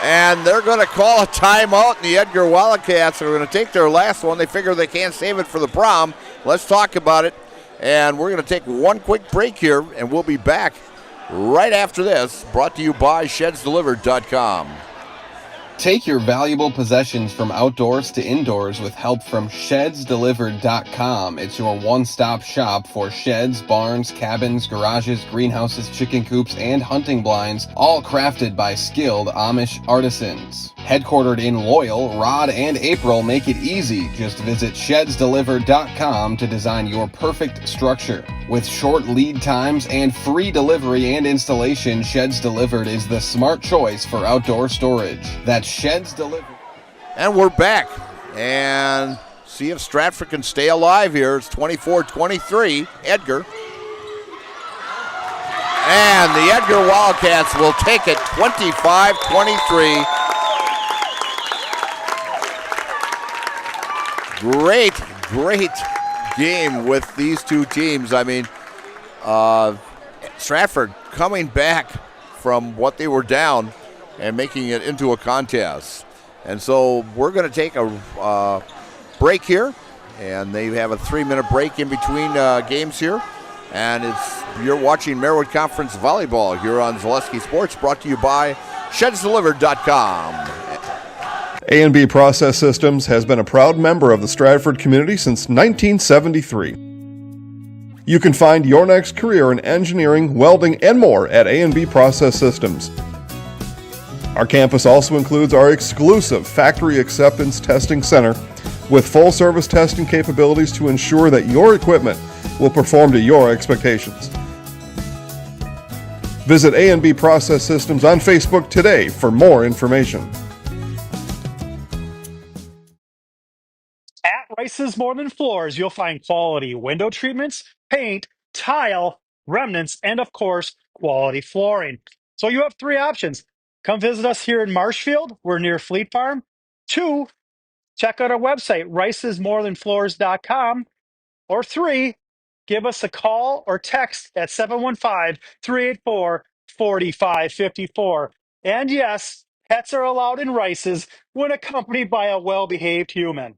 And they're going to call a timeout, and the Edgar Wildcats are going to take their last one. They figure they can't save it for the prom. Let's talk about it. And we're going to take one quick break here, and we'll be back right after this, brought to you by ShedsDelivered.com. Take your valuable possessions from outdoors to indoors with help from ShedsDelivered.com. It's your one-stop shop for sheds, barns, cabins, garages, greenhouses, chicken coops, and hunting blinds, all crafted by skilled Amish artisans. Headquartered in Loyal, Rod and April make it easy. Just visit ShedsDelivered.com to design your perfect structure. With short lead times and free delivery and installation, Sheds Delivered is the smart choice for outdoor storage. That's Sheds Delivered. And we're back. And see if Stratford can stay alive here. It's 24-23, Edgar. And the Edgar Wildcats will take it 25-23. Great game with these two teams. I mean, Stratford coming back from what they were down and making it into a contest. And so we're going to take a break here, and they have a 3-minute break in between games here. And you're watching Merriwood Conference Volleyball here on Zaleski Sports, brought to you by ShedsDelivered.com. A&B Process Systems has been a proud member of the Stratford community since 1973. You can find your next career in engineering, welding, and more at A&B Process Systems. Our campus also includes our exclusive Factory Acceptance Testing Center with full-service testing capabilities to ensure that your equipment will perform to your expectations. Visit A&B Process Systems on Facebook today for more information. At Rice's More Than Floors, you'll find quality window treatments, paint, tile, remnants, and of course, quality flooring. So you have 3 options. Come visit us here in Marshfield. We're near Fleet Farm. 2, check out our website, ricesmorethanfloors.com. Or 3, give us a call or text at 715-384-4554. And yes, pets are allowed in Rice's when accompanied by a well-behaved human.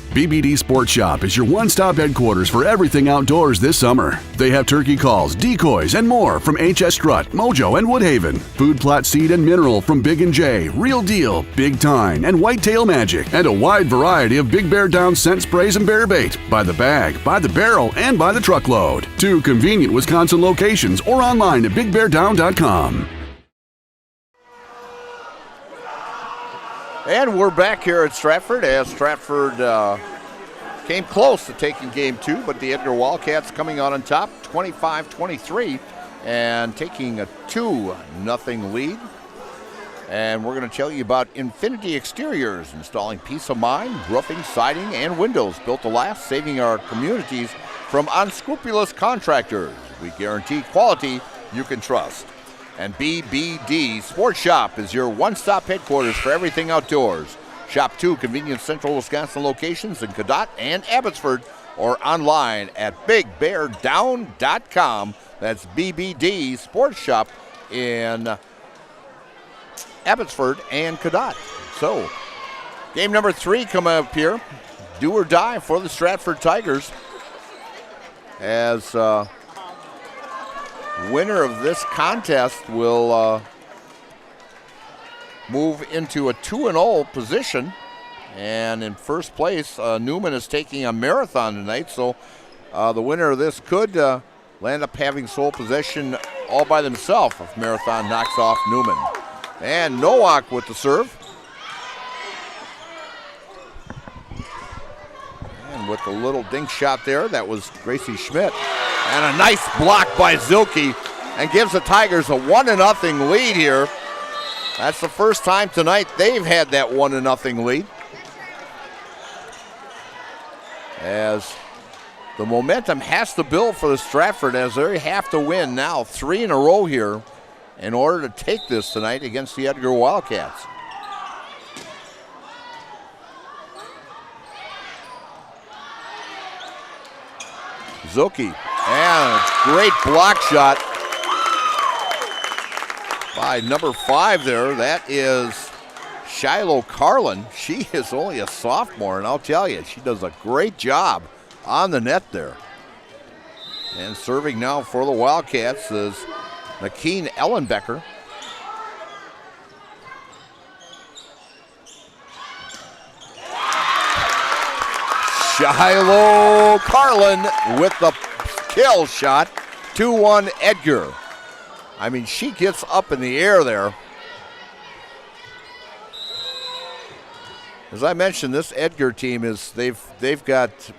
BBD Sports Shop is your one-stop headquarters for everything outdoors this summer. They have turkey calls, decoys, and more from HS Strut, Mojo, and Woodhaven. Food plot seed and mineral from Big & J, Real Deal, Big Tine, and Whitetail Magic. And a wide variety of Big Bear Down scent sprays and bear bait. By the bag, by the barrel, and by the truckload. 2 convenient Wisconsin locations or online at BigBearDown.com. And we're back here at Stratford as Stratford came close to taking game 2, but the Edgar Wildcats coming out on top 25-23 and taking a 2-0 lead. And we're going to tell you about Infinity Exteriors, installing peace of mind, roofing, siding, and windows built to last, saving our communities from unscrupulous contractors. We guarantee quality you can trust. And BBD Sports Shop is your one-stop headquarters for everything outdoors. Shop 2 convenient central Wisconsin locations in Cadott and Abbotsford, or online at BigBearDown.com. That's BBD Sports Shop in Abbotsford and Cadott. So Game number 3 coming up here. Do or die for the Stratford Tigers. As winner of this contest will move into a 2-0 position. And in first place, Newman is taking a marathon tonight. So the winner of this could land up having sole possession all by themselves if Marathon knocks off Newman. And Nowak with the serve. And with the little dink shot there, that was Gracie Schmidt. And a nice block by Zilke, and gives the Tigers a 1-0 lead here. That's the first time tonight they've had that 1-0 lead. As the momentum has to build for the Stratford, as they have to win now 3 in a row here in order to take this tonight against the Edgar Wildcats. Zilke, and a great block shot by number 5 there. That is Shiloh Carlin. She is only a sophomore, and I'll tell you, she does a great job on the net there. And serving now for the Wildcats is Nakeen Ellenbecker. Shiloh Carlin with the kill shot. 2-1 Edgar. I mean, she gets up in the air there. As I mentioned, this Edgar team is they've got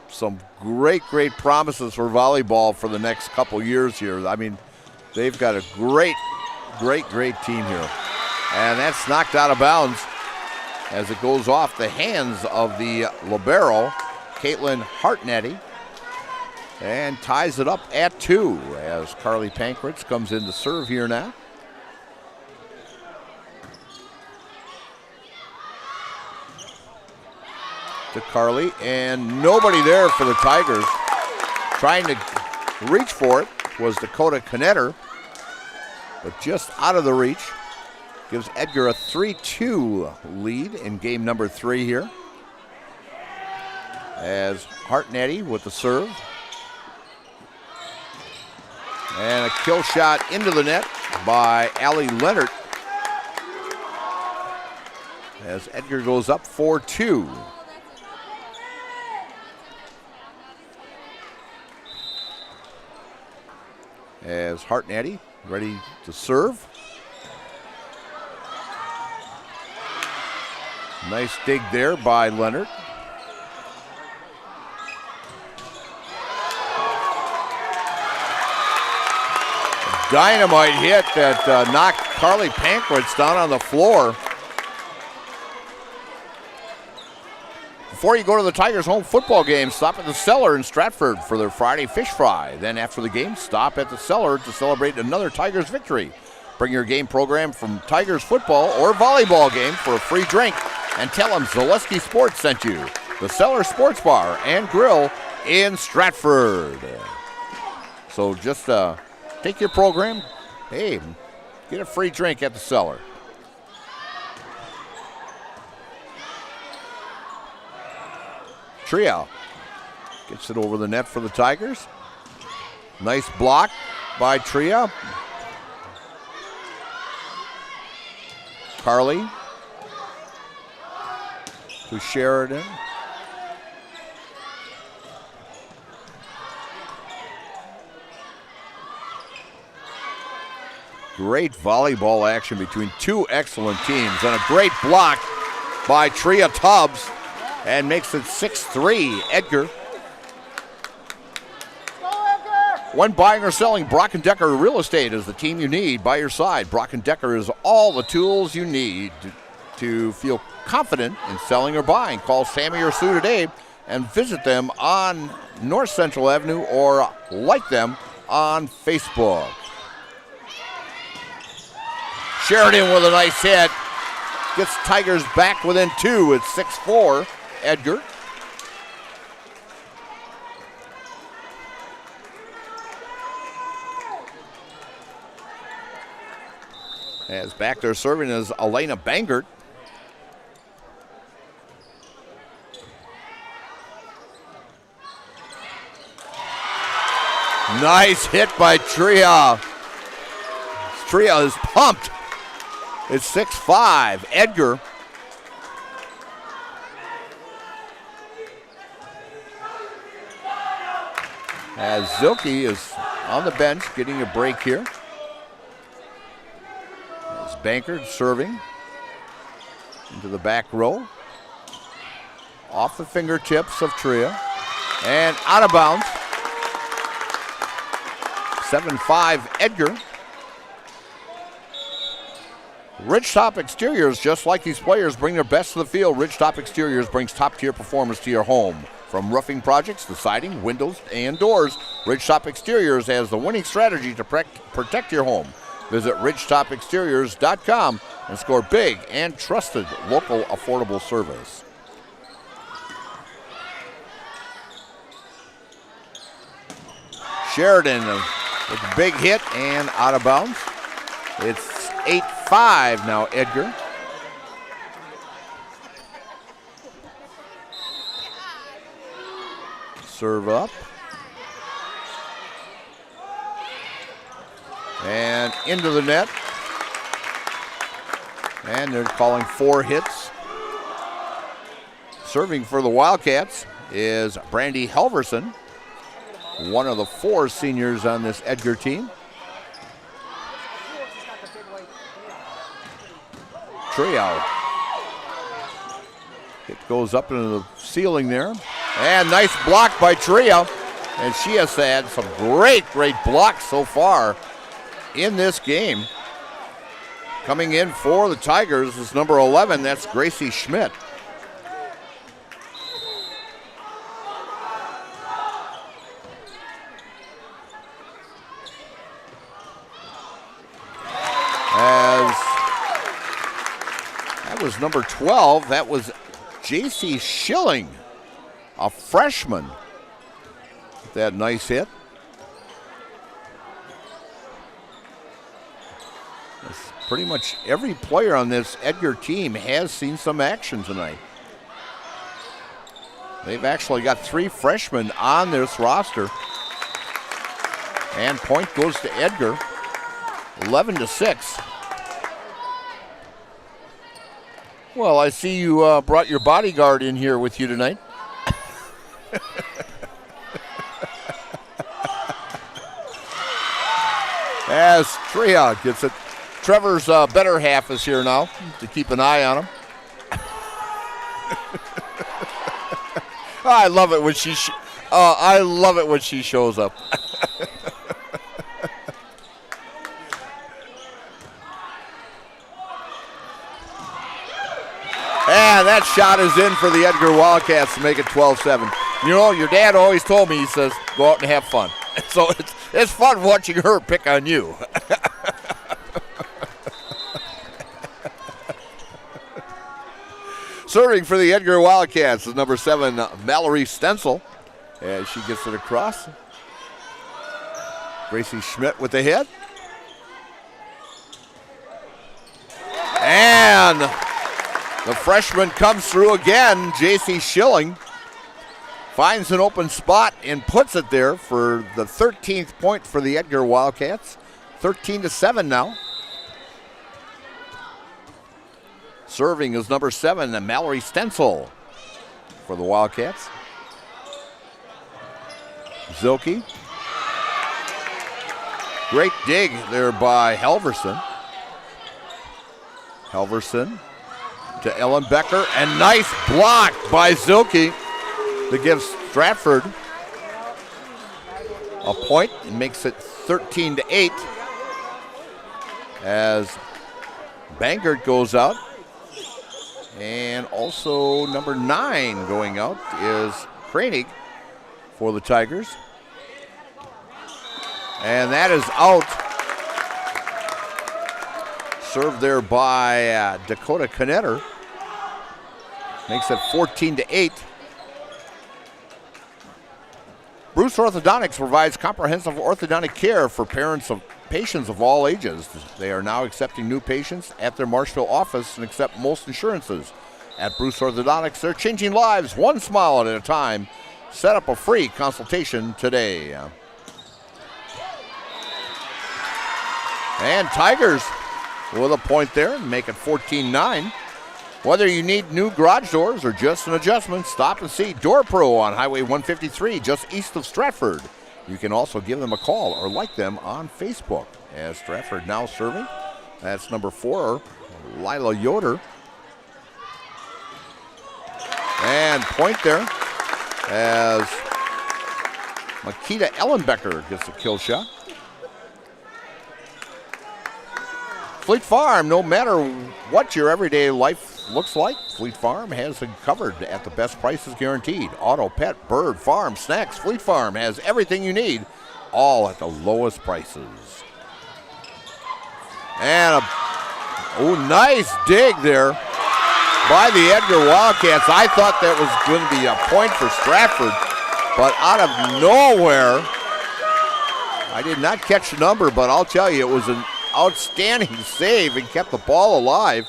some great promises for volleyball for the next couple years here. I mean, they've got a great team here. And that's knocked out of bounds as it goes off the hands of the libero, Caitlin Hartnetty, and ties it up at 2 as Carly Pankratz comes in to serve here now. To Carly, and nobody there for the Tigers. Trying to reach for it was Dakota Knetter, but just out of the reach. Gives Edgar a 3-2 lead in game number 3 here. As Hartnetty with the serve. And a kill shot into the net by Allie Leonard. As Edgar goes up 4-2. As Hartnetty ready to serve. Nice dig there by Leonard. Dynamite hit that knocked Carly Pankratz down on the floor. Before you go to the Tigers' home football game, stop at the Cellar in Stratford for their Friday fish fry. Then after the game, stop at the Cellar to celebrate another Tigers victory. Bring your game program from Tigers football or volleyball game for a free drink and tell them Zaleski Sports sent you. The Cellar Sports Bar and Grill in Stratford. So just take your program. Hey, get a free drink at the Cellar. Tria gets it over the net for the Tigers. Nice block by Tria. Carly to Sheridan. Great volleyball action between two excellent teams, and a great block by Tria Tubbs, and makes it 6-3 Edgar. When buying or selling, Brock & Decker Real Estate is the team you need by your side. Brock & Decker is all the tools you need to feel confident in selling or buying. Call Sammy or Sue today and visit them on North Central Avenue or like them on Facebook. Sheridan with a nice hit. Gets Tigers back within 2. It's 6-4 Edgar. As back there serving is Elena Bangert. Nice hit by Tria. Tria is pumped. It's 6-5. Edgar. As Zilke is on the bench getting a break here. As Bankard serving into the back row. Off the fingertips of Tria. And out of bounds. 7-5 Edgar. Ridgetop Exteriors, just like these players, bring their best to the field. Ridgetop Exteriors brings top-tier performance to your home. From roofing projects to siding, windows, and doors, Ridgetop Exteriors has the winning strategy to protect your home. Visit ridgetopexteriors.com and score big and trusted local affordable service. Sheridan with a big hit and out of bounds. It's 8-5 now, Edgar. Serve up. And into the net. And they're calling 4 hits. Serving for the Wildcats is Brandy Helverson, one of the 4 seniors on this Edgar team. Trio. It goes up into the ceiling there. And nice block by Trio. And she has had some great blocks so far in this game. Coming in for the Tigers is number 11. That's Gracie Schmidt. Was number 12. That was J.C. Schilling, a freshman. That nice hit. That's pretty much every player on this Edgar team has seen some action tonight. They've actually got 3 freshmen on this roster. And point goes to Edgar, 11-6. Well, I see you brought your bodyguard in here with you tonight. As Tria gets it. Trevor's better half is here now to keep an eye on him. I love it when she shows up. And that shot is in for the Edgar Wildcats to make it 12-7. You know, your dad always told me, he says, go out and have fun. So it's fun watching her pick on you. Serving for the Edgar Wildcats is number 7, Mallory Stencil, as she gets it across. Gracie Schmidt with the hit. And the freshman comes through again. J.C. Schilling finds an open spot and puts it there for the 13th point for the Edgar Wildcats. 13-7 now. Serving is number 7, Mallory Stencil for the Wildcats. Zilke. Great dig there by Helverson. Helverson to Ellen Becker, and nice block by Zilke that gives Stratford a point and makes it 13-8 as Bankard goes out. And also number 9 going out is Kranig for the Tigers. And that is out. Served there by Dakota Knetter. Makes it 14-8. Bruce Orthodontics provides comprehensive orthodontic care for patients of all ages. They are now accepting new patients at their Marshville office and accept most insurances. At Bruce Orthodontics, they're changing lives one smile at a time. Set up a free consultation today. And Tigers with a point there and make it 14-9. Whether you need new garage doors or just an adjustment, stop and see Door Pro on Highway 153 just east of Stratford. You can also give them a call or like them on Facebook. As Stratford now serving, that's number 4, Lila Yoder. And point there as Makita Ellenbecker gets a kill shot. Fleet Farm, no matter what your everyday life looks like, Fleet Farm has it covered at the best prices guaranteed. Auto, pet, bird, farm, snacks. Fleet Farm has everything you need, all at the lowest prices. And a nice dig there by the Edgar Wildcats. I thought that was going to be a point for Stratford, but out of nowhere, I did not catch the number, but I'll tell you, it was an outstanding save and kept the ball alive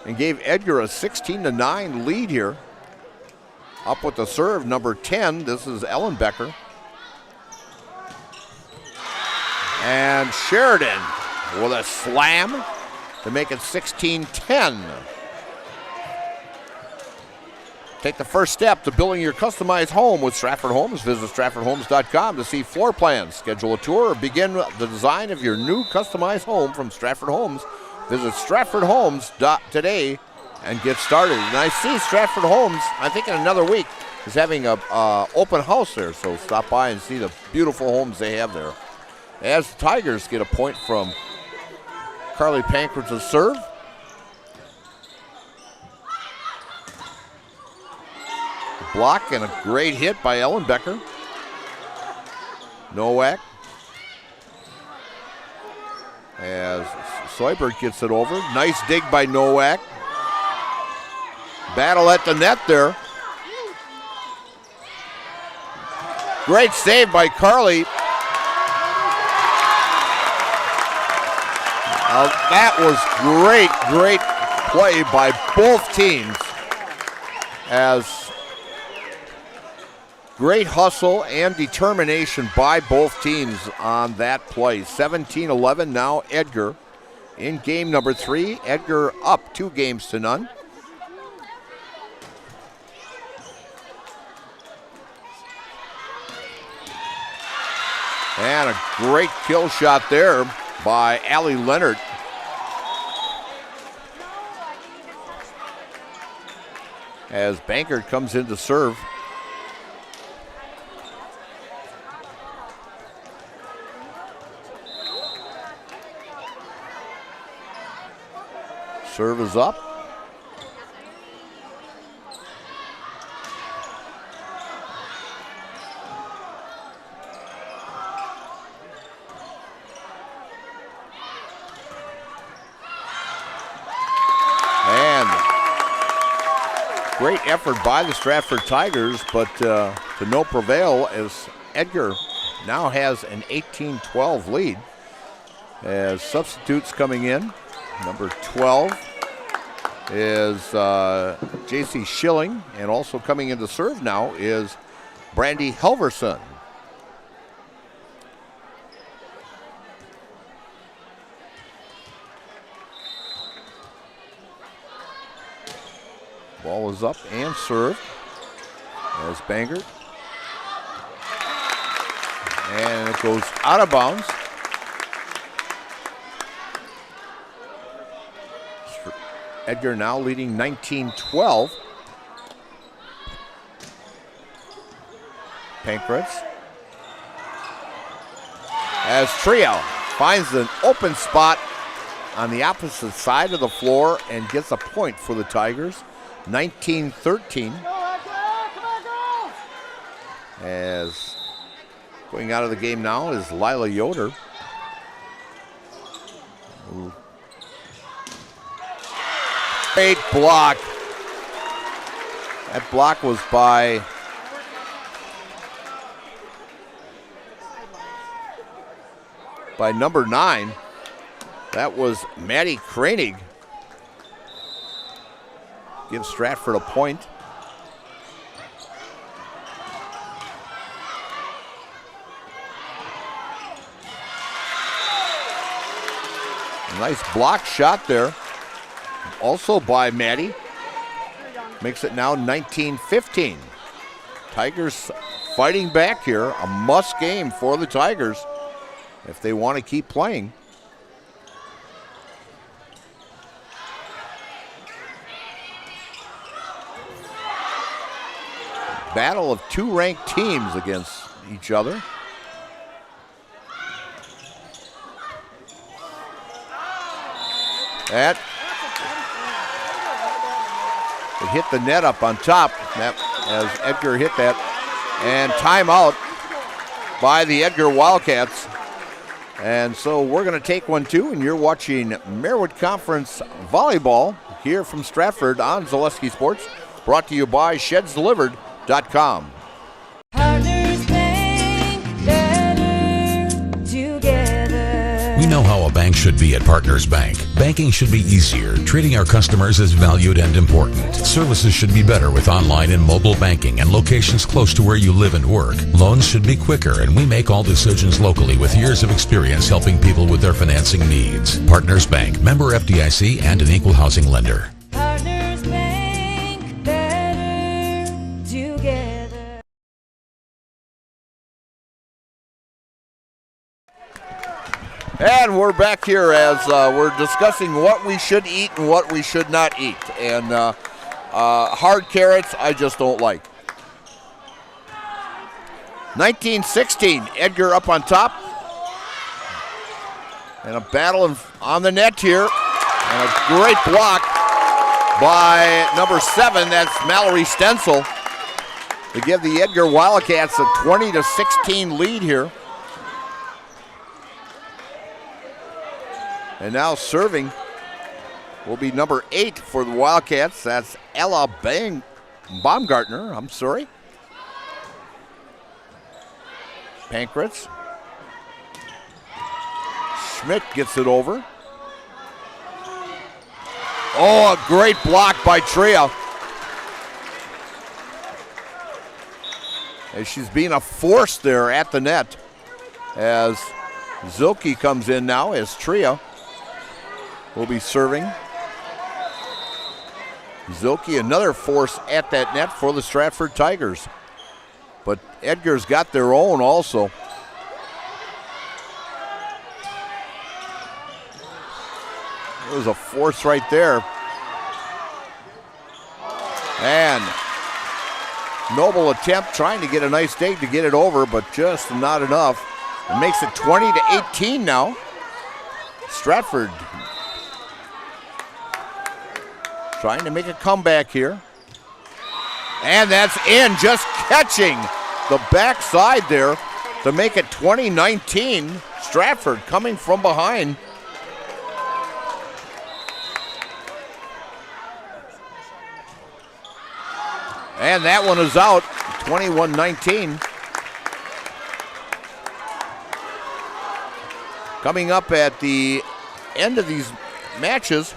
and gave Edgar a 16-9 lead here. Up with the serve, number 10. This is Ellenbecker. And Sheridan with a slam to make it 16-10. Take the first step to building your customized home with Stratford Homes. Visit StratfordHomes.com to see floor plans, schedule a tour, or begin the design of your new customized home from Stratford Homes. Visit Stratford Homes today and get started. And I see Stratford Homes, I think in another week, is having a open house there, so stop by and see the beautiful homes they have there. As the Tigers get a point from Carly Pankrat's serve. Block and a great hit by Ellenbecker. Nowak. As Soybert gets it over. Nice dig by Nowak. Battle at the net there. Great save by Carly. That was great play by both teams. As great hustle and determination by both teams on that play. 17-11 now Edgar in game number 3. Edgar up 2-0. And a great kill shot there by Allie Leonard. As Bankert comes in to serve. Serve is up. And great effort by the Stratford Tigers, but to no prevail as Edgar now has an 18-12 lead. As substitutes coming in. Number 12 is J.C. Schilling, and also coming into serve now is Brandy Helverson. Ball is up and served as Bangert. And it goes out of bounds. Edgar now leading 19-12. Pankratz. As Trio finds an open spot on the opposite side of the floor and gets a point for the Tigers. 19-13. As going out of the game now is Lila Yoder. Great block. That block was by number 9. That was Maddie Kranig. Gives Stratford a point. Nice block shot there. Also by Maddie. Makes it now 19-15. Tigers fighting back here. A must game for the Tigers if they want to keep playing. Battle of two ranked teams against each other. That it hit the net up on top as Edgar hit that. And timeout by the Edgar Wildcats. And so we're going to take one too, and you're watching Marywood Conference Volleyball here from Stratford on Zaleski Sports, brought to you by ShedsDelivered.com. We know how a bank should be at Partners Bank. Banking should be easier. Treating our customers as valued and important. Services should be better with online and mobile banking and locations close to where you live and work. Loans should be quicker, and we make all decisions locally with years of experience helping people with their financing needs. Partners Bank, member FDIC, and an equal housing lender. Partners Bank, better together. And we're back here as we're discussing what we should eat and what we should not eat. And hard carrots, I just don't like. 19-16, Edgar up on top. And a battle on the net here. And a great block by number 7, that's Mallory Stencil, to give the Edgar Wildcats a 20-16 lead here. And now serving will be number 8 for the Wildcats. That's Ella Baumgartner. I'm sorry. Pankratz. Schmidt gets it over. Oh, a great block by Tria. And she's being a force there at the net as Zilke comes in now as Tria will be serving. Zilke, another force at that net for the Stratford Tigers. But Edgar's got their own also. There's a force right there. And noble attempt trying to get a nice dig to get it over, but just not enough. It makes it 20-18 now. Stratford trying to make a comeback here. And that's in, just catching the backside there to make it 20-19. Stratford coming from behind. And that one is out, 21-19. Coming up at the end of these matches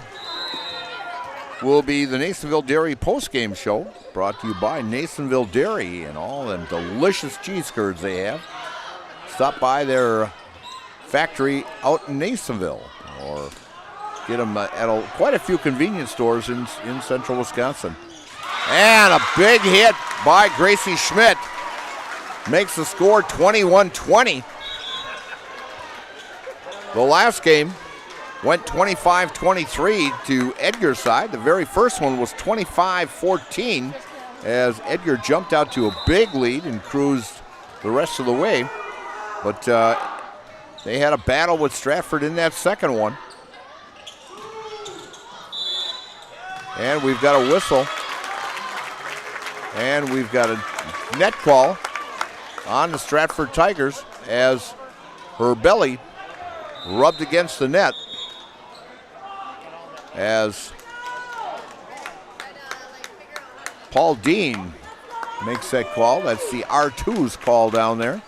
will be the Nasonville Dairy postgame show, brought to you by Nasonville Dairy and all them delicious cheese curds they have. Stop by their factory out in Nasonville or get them at quite a few convenience stores in central Wisconsin. And a big hit by Gracie Schmidt makes the score 21-20. The last game went 25-23 to Edgar's side. The very first one was 25-14 as Edgar jumped out to a big lead and cruised the rest of the way. But they had a battle with Stratford in that second one. And we've got a whistle. And we've got a net call on the Stratford Tigers as her belly rubbed against the net as Paul Dean makes that call. That's the R2's call down there.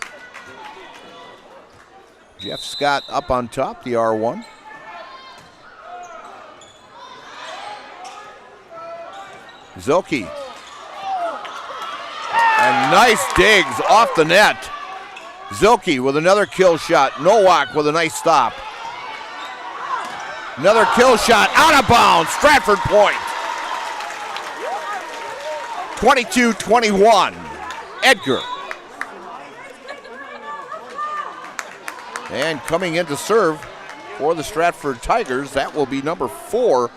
Jeff Scott up on top, the R1. Zilke. And nice digs off the net. Zilke with another kill shot. Nowak with a nice stop. Another kill shot out of bounds. Stratford point. 22-21. Edgar. And coming in to serve for the Stratford Tigers, that will be number 4.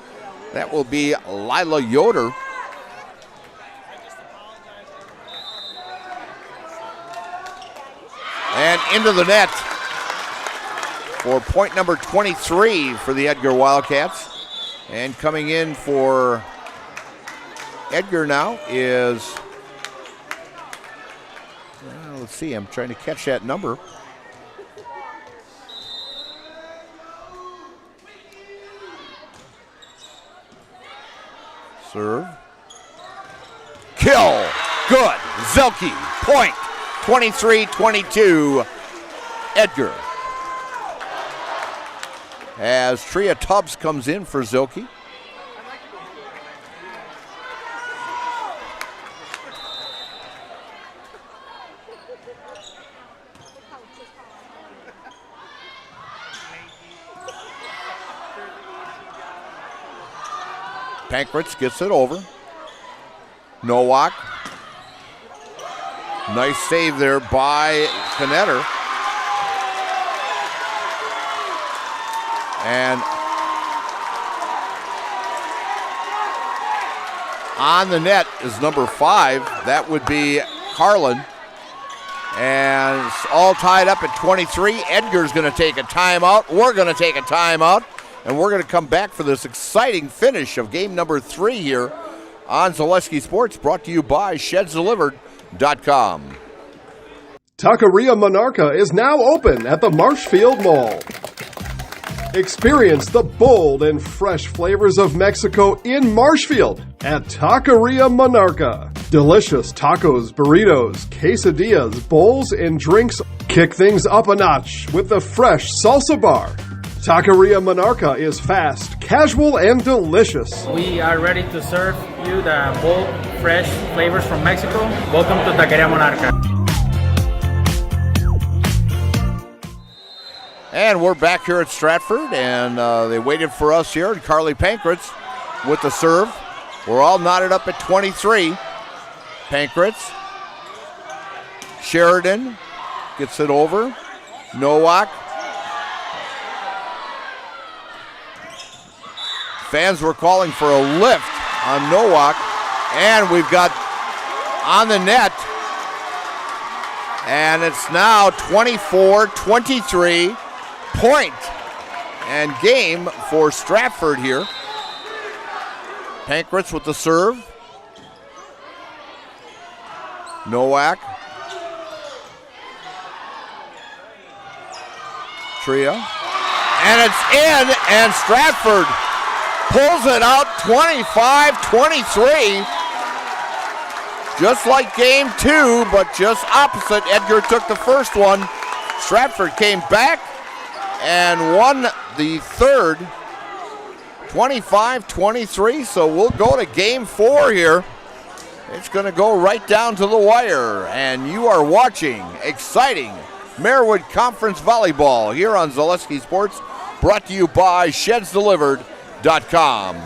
That will be Lila Yoder. And into the net for point number 23 for the Edgar Wildcats. And coming in for Edgar now is, let's see, I'm trying to catch that number. Serve. Kill. Good. Zelke. Point. 23-22. Edgar. As Tria Tubbs comes in for Zelke. Pankratz gets it over. Nowak. Nice save there by Knetter. And on the net is number 5. That would be Carlin. And it's all tied up at 23. Edgar's going to take a timeout. We're going to take a timeout. And we're going to come back for this exciting finish of game number 3 here on Zaleski Sports, brought to you by ShedsDelivered.com. Taqueria Monarca is now open at the Marshfield Mall. Experience the bold and fresh flavors of Mexico in Marshfield at Taqueria Monarca. Delicious tacos, burritos, quesadillas, bowls, and drinks. Kick things up a notch with the fresh salsa bar. Taqueria Monarca is fast, casual, and delicious. We are ready to serve you the bold, fresh flavors from Mexico. Welcome to Taqueria Monarca. And we're back here at Stratford, and they waited for us here. And Carly Pankratz with the serve. We're all knotted up at 23. Pankratz. Sheridan gets it over. Nowak. Fans were calling for a lift on Nowak, and we've got on the net, and it's now 24-23 point and game for Stratford here. Pankratz with the serve. Nowak. Tria. And it's in, and Stratford pulls it out 25-23. Just like game 2, but just opposite. Edgar took the first one. Stratford came back and won the third 25-23. So we'll go to game 4 here. It's going to go right down to the wire. And you are watching exciting Marewood Conference Volleyball here on Zaleski Sports, brought to you by ShedsDelivered.com.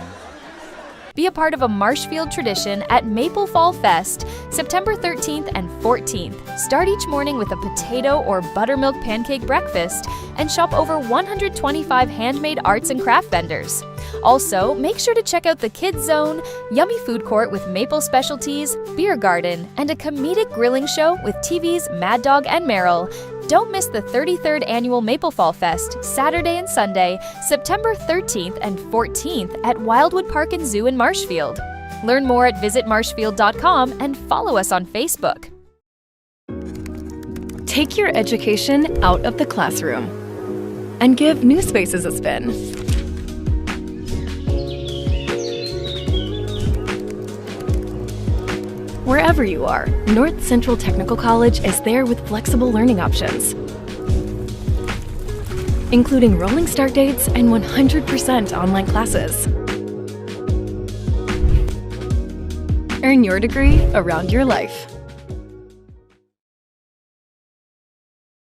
Be a part of a Marshfield tradition at Maple Fall Fest, September 13th and 14th. Start each morning with a potato or buttermilk pancake breakfast and shop over 125 handmade arts and craft vendors. Also, make sure to check out the Kids Zone, yummy food court with maple specialties, beer garden, and a comedic grilling show with TV's Mad Dog and Meryl. Don't miss the 33rd Annual Maple Fall Fest, Saturday and Sunday, September 13th and 14th at Wildwood Park and Zoo in Marshfield. Learn more at visitmarshfield.com and follow us on Facebook. Take your education out of the classroom and give new spaces a spin. Wherever you are, North Central Technical College is there with flexible learning options, including rolling start dates and 100% online classes. Earn your degree around your life.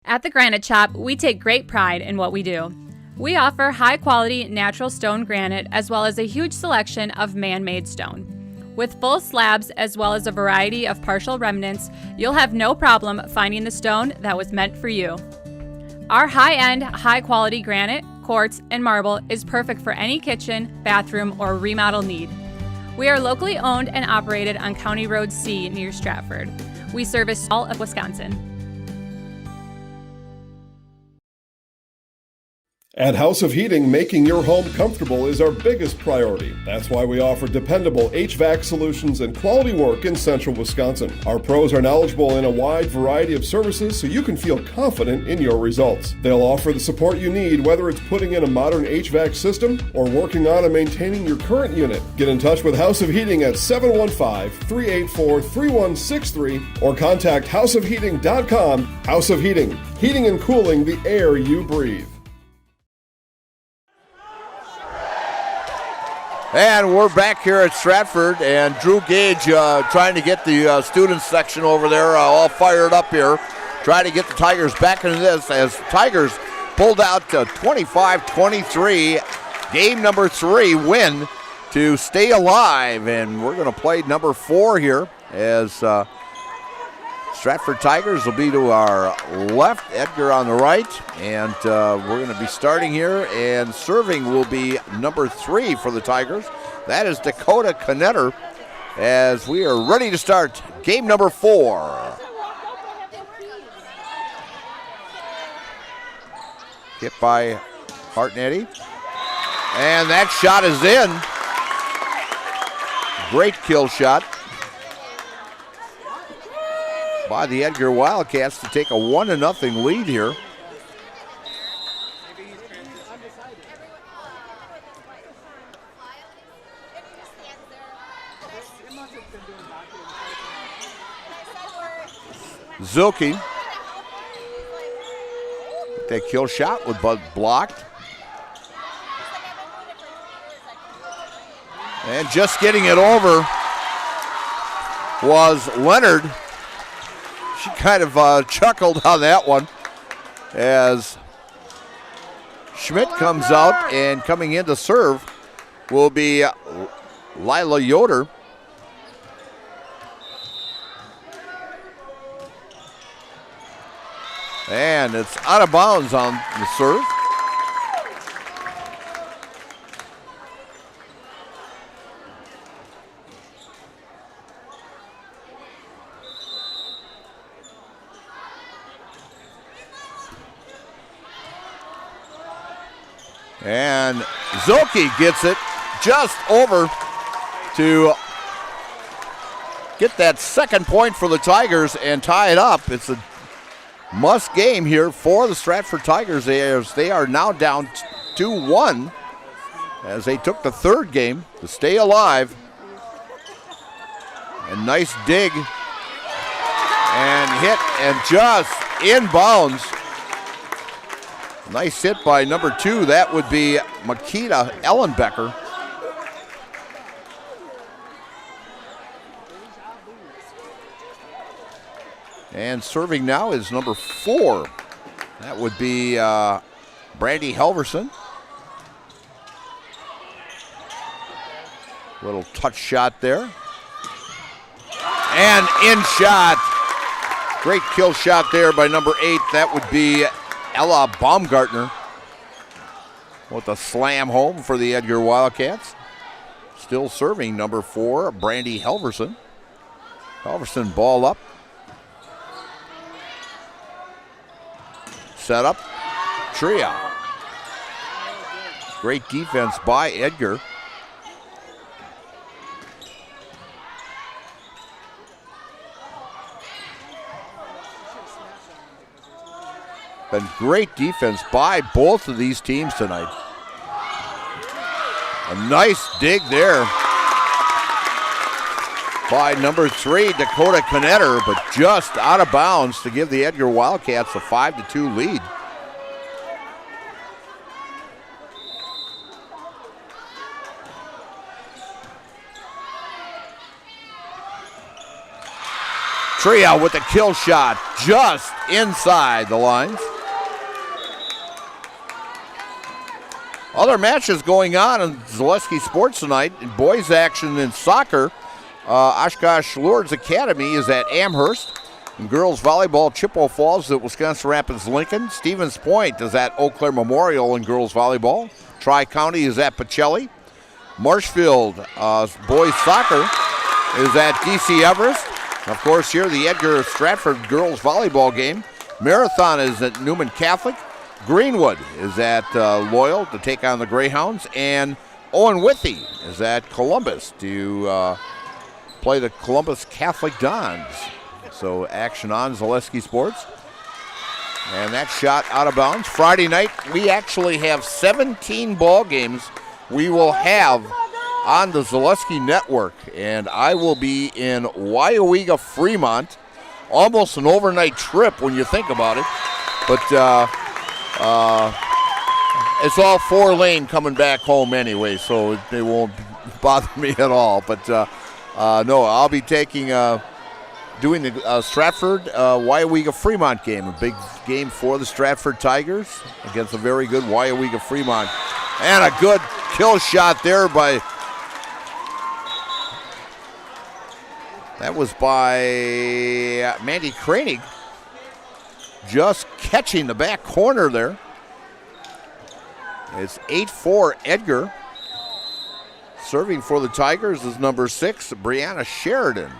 At the Granite Shop, we take great pride in what we do. We offer high-quality natural stone granite as well as a huge selection of man-made stone. With full slabs as well as a variety of partial remnants, you'll have no problem finding the stone that was meant for you. Our high-end, high-quality granite, quartz, and marble is perfect for any kitchen, bathroom, or remodel need. We are locally owned and operated on County Road C near Stratford. We service all of Wisconsin. At House of Heating, making your home comfortable is our biggest priority. That's why we offer dependable HVAC solutions and quality work in central Wisconsin. Our pros are knowledgeable in a wide variety of services so you can feel confident in your results. They'll offer the support you need, whether it's putting in a modern HVAC system or working on and maintaining your current unit. Get in touch with House of Heating at 715-384-3163 or contact houseofheating.com. House of Heating, heating and cooling the air you breathe. And we're back here at Stratford, and Drew Gage trying to get the students section over there all fired up here, trying to get the Tigers back into this as Tigers pulled out 25-23, game number 3 win to stay alive. And we're going to play number 4 here as Stratford Tigers will be to our left, Edgar on the right, and we're going to be starting here, and serving will be number 3 for the Tigers. That is Dakota Knetter, as we are ready to start game number 4. Hit by Hartnett, and that shot is in. Great kill shot by the Edgar Wildcats to take a 1-0 lead here. Zilke, that kill shot was blocked. And just getting it over was Leonard. She kind of chuckled on that one as Schmidt comes out, and coming in to serve will be Lila Yoder. And it's out of bounds on the serve. And Zilke gets it just over to get that second point for the Tigers and tie it up. It's a must game here for the Stratford Tigers, as they are now down 2-1 as they took the third game to stay alive. And nice dig and hit, and just inbounds. Nice hit by number 2. That would be Makita Ellenbecker. And serving now is number 4. That would be Brandy Helverson. Little touch shot there. And in shot. Great kill shot there by number 8. That would be Ella Baumgartner with a slam home for the Edgar Wildcats. Still serving number 4, Brandy Helverson. Helverson ball up. Set up. Tria. Great defense by Edgar. Been great defense by both of these teams tonight. A nice dig there by number 3, Dakota Knetter, but just out of bounds to give the Edgar Wildcats a 5-2 lead. Tria with the kill shot just inside the lines. Other matches going on Zaleski Sports tonight. In boys action in soccer, Oshkosh Lourdes Academy is at Amherst. In girls volleyball, Chippewa Falls at Wisconsin Rapids Lincoln. Stevens Point is at Eau Claire Memorial in girls volleyball. Tri-County is at Pacelli. Marshfield boys soccer is at DC Everest. Of course, here the Edgar Stratford girls volleyball game. Marathon is at Newman Catholic. Greenwood is at Loyal to take on the Greyhounds. And Owen Withy is at Columbus to play the Columbus Catholic Dons. So action on Zaleski Sports. And that shot out of bounds. Friday night, we actually have 17 ball games we will have on the Zaleski Network. And I will be in WIAA, Fremont. Almost an overnight trip when you think about it. But it's all 4-lane coming back home anyway, so it won't bother me at all. But no, I'll be taking... doing the Stratford WIAA Fremont game, a big game for the Stratford Tigers against a very good WIAA Fremont. And a good kill shot there by, that was by Mandy Kranig, just catching the back corner there. It's 8-4 Edgar. Serving for the Tigers is number 6, Brianna Sheridan.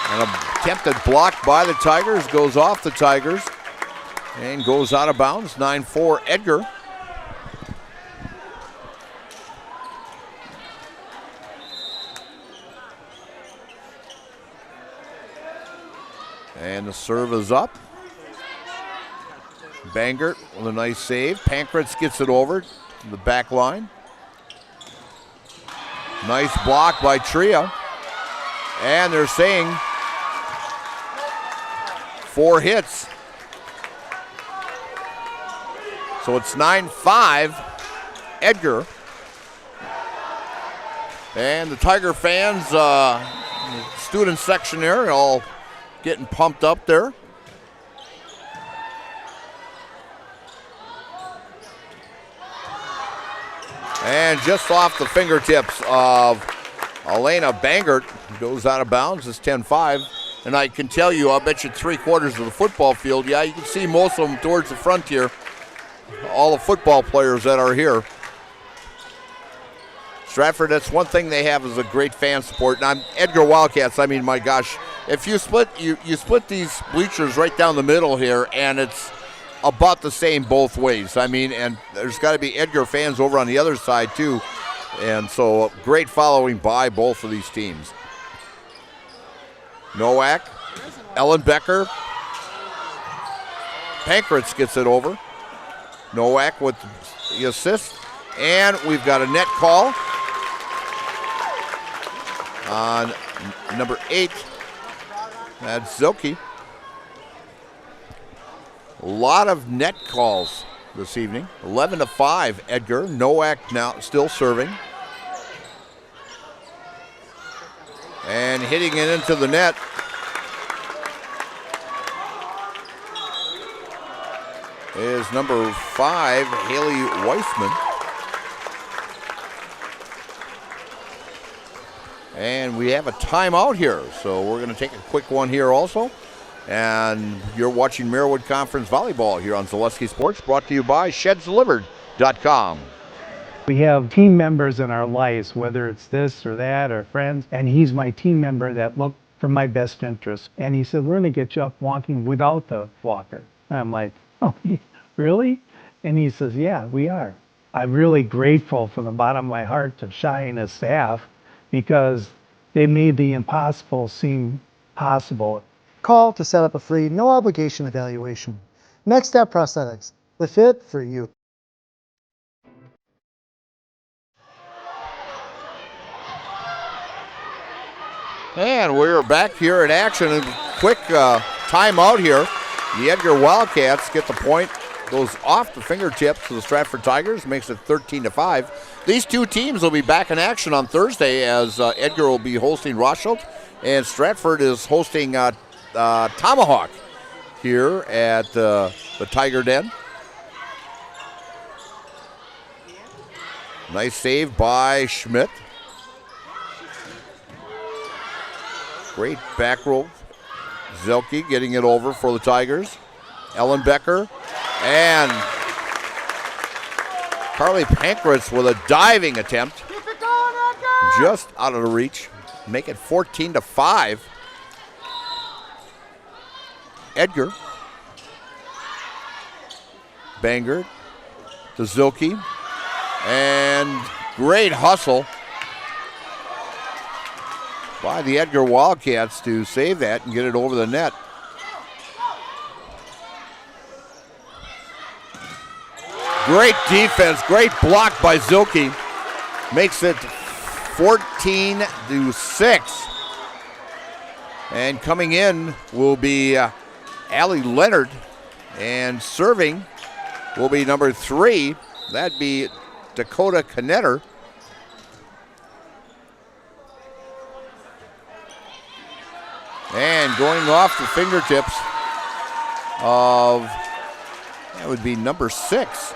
An attempted block by the Tigers, goes off the Tigers and goes out of bounds. 9-4 Edgar. And the serve is up. Bangert with a nice save. Pankratz gets it over to the back line. Nice block by Tria. And they're saying 4 hits. So it's 9-5 Edgar. And the Tiger fans, student section there, all getting pumped up there. And just off the fingertips of Elena Bangert, goes out of bounds. It's 10-5. And I can tell you, I'll bet you 3/4 of the football field. Yeah, you can see most of them towards the front here. All the football players that are here. Stratford, that's one thing they have is a great fan support. And I'm Edgar Wildcats, I mean, my gosh. If you split these bleachers right down the middle here, and it's about the same both ways. I mean, and there's got to be Edgar fans over on the other side too. And so great following by both of these teams. Nowak, Ellen Becker. Pankratz gets it over. Nowak with the assist. And we've got a net call on number 8. That's Zilke. A lot of net calls this evening. 11-5 Edgar. Nowak now still serving. And hitting it into the net is number 5, Haley Weissman. And we have a timeout here, so we're going to take a quick one here also. And you're watching Marywood Conference Volleyball here on Zaleski Sports, brought to you by ShedsDelivered.com. We have team members in our lives, whether it's this or that or friends, and he's my team member that looked for my best interest. And he said, we're going to get you up walking without the walker. And I'm like, oh, really? And he says, yeah, we are. I'm really grateful from the bottom of my heart to Shai and his staff because they made the impossible seem possible. Call to set up a free, no obligation evaluation. Next Step Prosthetics, the fit for you. And we're back here in action. A quick timeout here. The Edgar Wildcats get the point. Goes off the fingertips to the Stratford Tigers. Makes it 13-5. These two teams will be back in action on Thursday as Edgar will be hosting Rothschild and Stratford is hosting Tomahawk here at the Tiger Den. Nice save by Schmidt. Great back row. Zelke getting it over for the Tigers. Ellenbecker and Carly Pankratz with a diving attempt. Just out of the reach. Make it 14-5. Edgar. Bangert to Zilke. And great hustle by the Edgar Wildcats to save that and get it over the net. Great defense, great block by Zilke. Makes it 14-6. And coming in will be Allie Leonard. And serving will be number 3. That'd be Dakota Knetter. And going off the fingertips of, that would be number 6.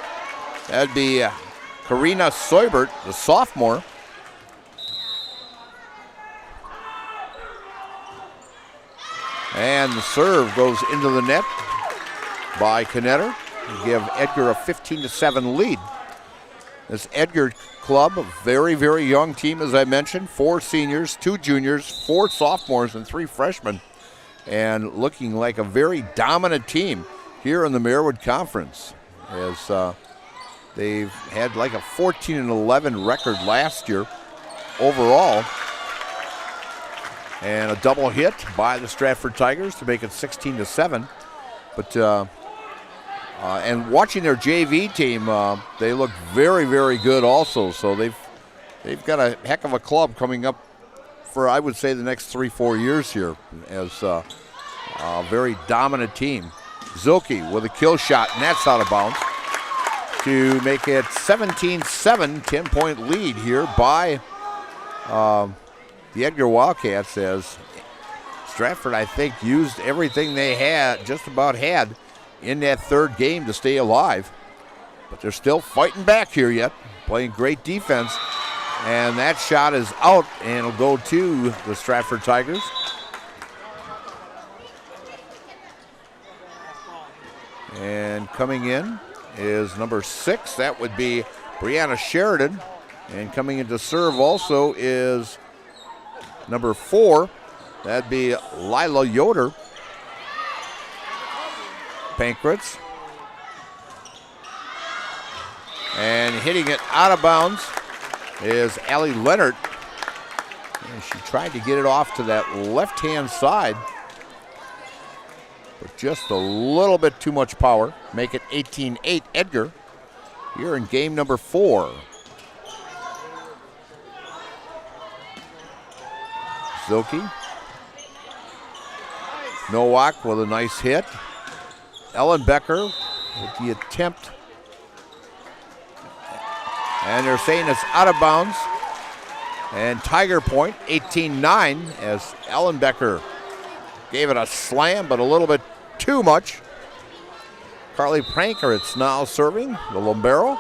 That'd be Karina Seubert, the sophomore. And the serve goes into the net by Knetter to give Edgar a 15-7 lead. This Edgar club, a very, very young team, as I mentioned. 4 seniors, 2 juniors, 4 sophomores, and 3 freshmen. And looking like a very dominant team here in the Marewood Conference. As they've had like a 14-11 record last year overall. And a double hit by the Stratford Tigers to make it 16-7. But and watching their JV team, they look very, very good also. So they've got a heck of a club coming up for, I would say, the next 3-4 years here as a very dominant team. Zilke with a kill shot, and that's out of bounds to make it 17-7, 10-point lead here by the Edgar Wildcats, as Stratford, I think, used everything they had, just about had, in that third game to stay alive. But they're still fighting back here yet, playing great defense. And that shot is out, and it'll go to the Stratford Tigers. And coming in is number 6. That would be Brianna Sheridan. And coming in to serve also is number 4. That'd be Lila Yoder. Pankratz. And hitting it out of bounds is Allie Leonard. And she tried to get it off to that left-hand side, but just a little bit too much power. Make it 18-8 Edgar here in game number 4. Zilke. Nowak with a nice hit. Ellenbecker with the attempt. And they're saying it's out of bounds. And Tiger Point, 18-9, as Ellenbecker gave it a slam, but a little bit too much. Carly Pankratz now serving, the Lombero.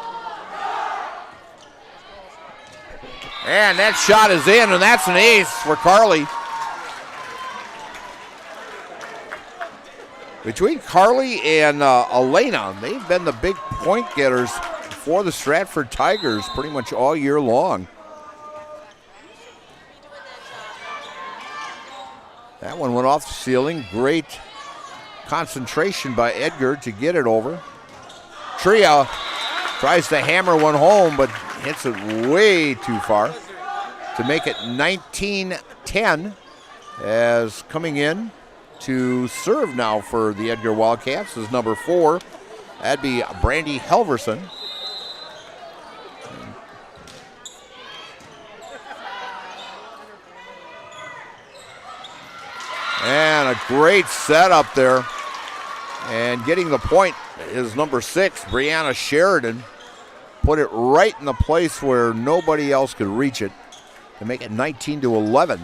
And that shot is in, and that's an ace for Carly. Between Carly and Elena, they've been the big point getters for the Stratford Tigers pretty much all year long. That one went off the ceiling. Great concentration by Edgar to get it over. Tria tries to hammer one home, but hits it way too far to make it 19-10, as coming in to serve now for the Edgar Wildcats is number 4. That'd be Brandy Helverson. And a great setup there. And getting the point is number 6, Brianna Sheridan. Put it right in the place where nobody else could reach it to make it 19-11.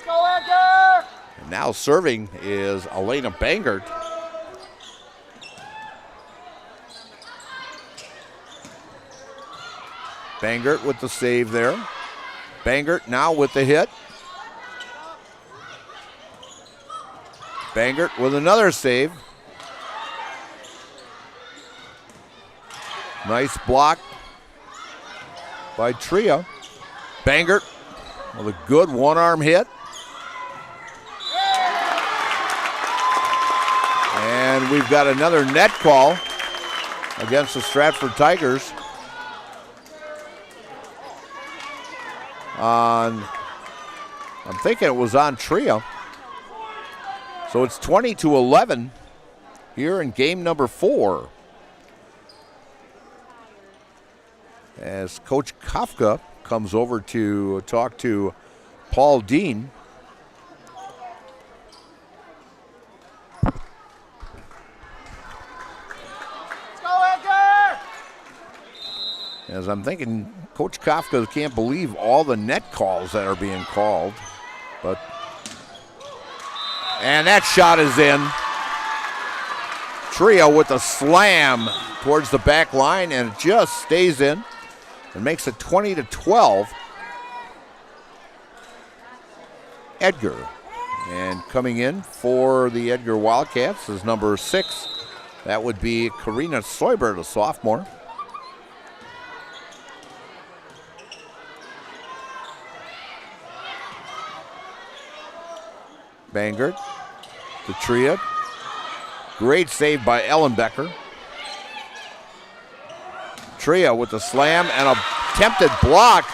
Go, Edgar! And now serving is Elena Bangert. Bangert with the save there. Bangert now with the hit. Bangert with another save. Nice block by Tria. Bangert with a good one-arm hit. And we've got another net call against the Stratford Tigers. I'm thinking it was on Tria. So it's 20-11 here in game number 4. As Coach Kafka comes over to talk to Paul Dean. Let's go, Edgar! As I'm thinking, Coach Kafka can't believe all the net calls that are being called. And that shot is in. Trio with a slam towards the back line, and it just stays in. It makes it 20-12. Edgar. And coming in for the Edgar Wildcats is number 6. That would be Karina Soibert, a sophomore. Bangert to Tria. Great save by Ellenbecker. Tria with the slam and a attempted block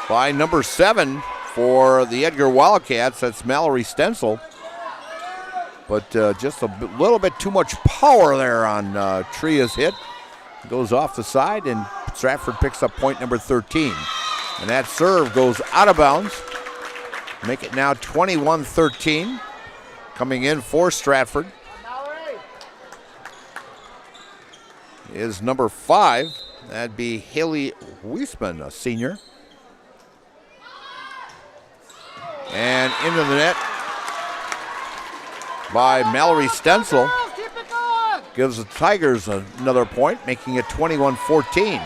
by number 7 for the Edgar Wildcats. That's Mallory Stencil. But just a little bit too much power there on Tria's hit. Goes off the side, and Stratford picks up point number 13. And that serve goes out of bounds. Make it now 21-13. Coming in for Stratford is number 5. That'd be Haley Weisman, a senior. And into the net by Mallory Stencil. Gives the Tigers another point, making it 21-14.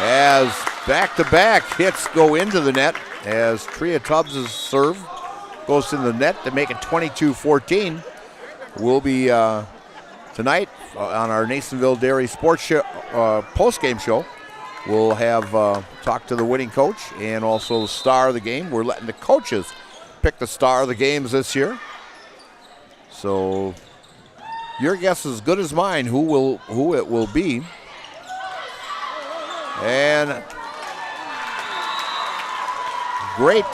As back-to-back hits go into the net, as Tria Tubbs' serve goes in the net to make it 22-14. We'll be tonight on our Nasonville Dairy Sports show, post-game show. We'll have talk to the winning coach and also the star of the game. We're letting the coaches pick the star of the games this year. So your guess is as good as mine who it will be. And great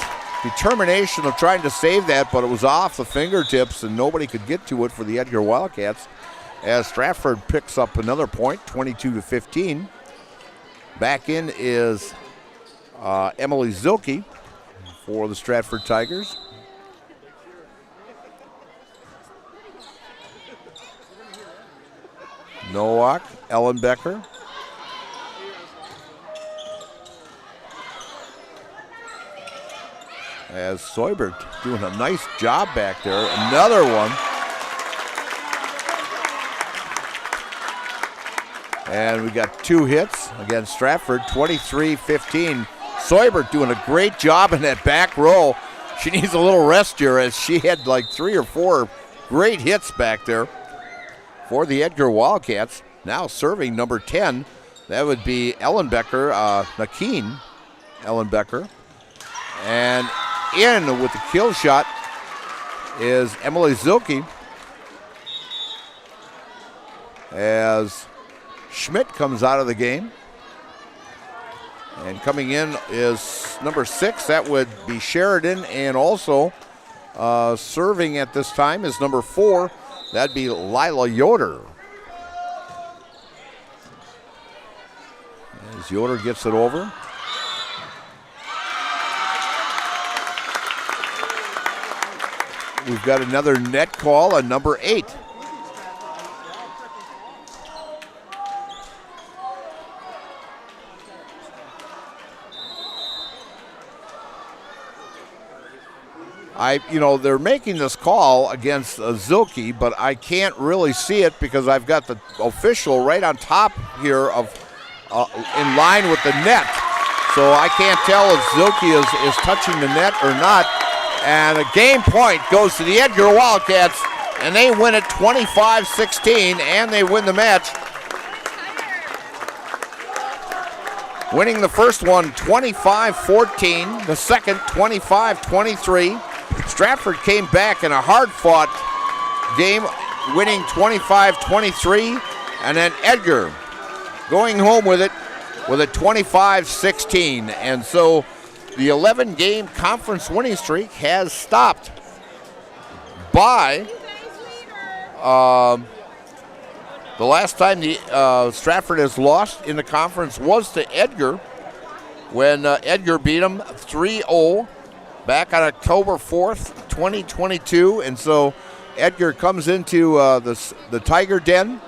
determination of trying to save that, but it was off the fingertips and nobody could get to it for the Edgar Wildcats as Stratford picks up another point, 22-15. Back in is Emily Zilke for the Stratford Tigers. Nowak, Ellenbecker. As Soibert doing a nice job back there. Another one. And we got 2 hits against Stratford, 23-15. Soibert doing a great job in that back row. She needs a little rest here as she had like 3 or 4 great hits back there for the Edgar Wildcats. Now serving number 10. That would be Ellenbecker, Nakeen Ellenbecker. And in with the kill shot is Emily Zilke as Schmidt comes out of the game. And coming in is number 6. That would be Sheridan. And also serving at this time is number 4. That'd be Lila Yoder. As Yoder gets it over. We've got another net call on number 8. they're making this call against Zilke, but I can't really see it because I've got the official right on top here of in line with the net. So I can't tell if Zilke is touching the net or not. And a game point goes to the Edgar Wildcats, and they win it 25-16, and they win the match. Winning the first one 25-14, the second 25-23. Stratford came back in a hard-fought game, winning 25-23, and then Edgar going home with it 25-16. And so the 11-game conference winning streak has stopped by the last time the Stratford has lost in the conference was to Edgar when Edgar beat them 3-0 back on October 4th, 2022. And so Edgar comes into the Tiger Den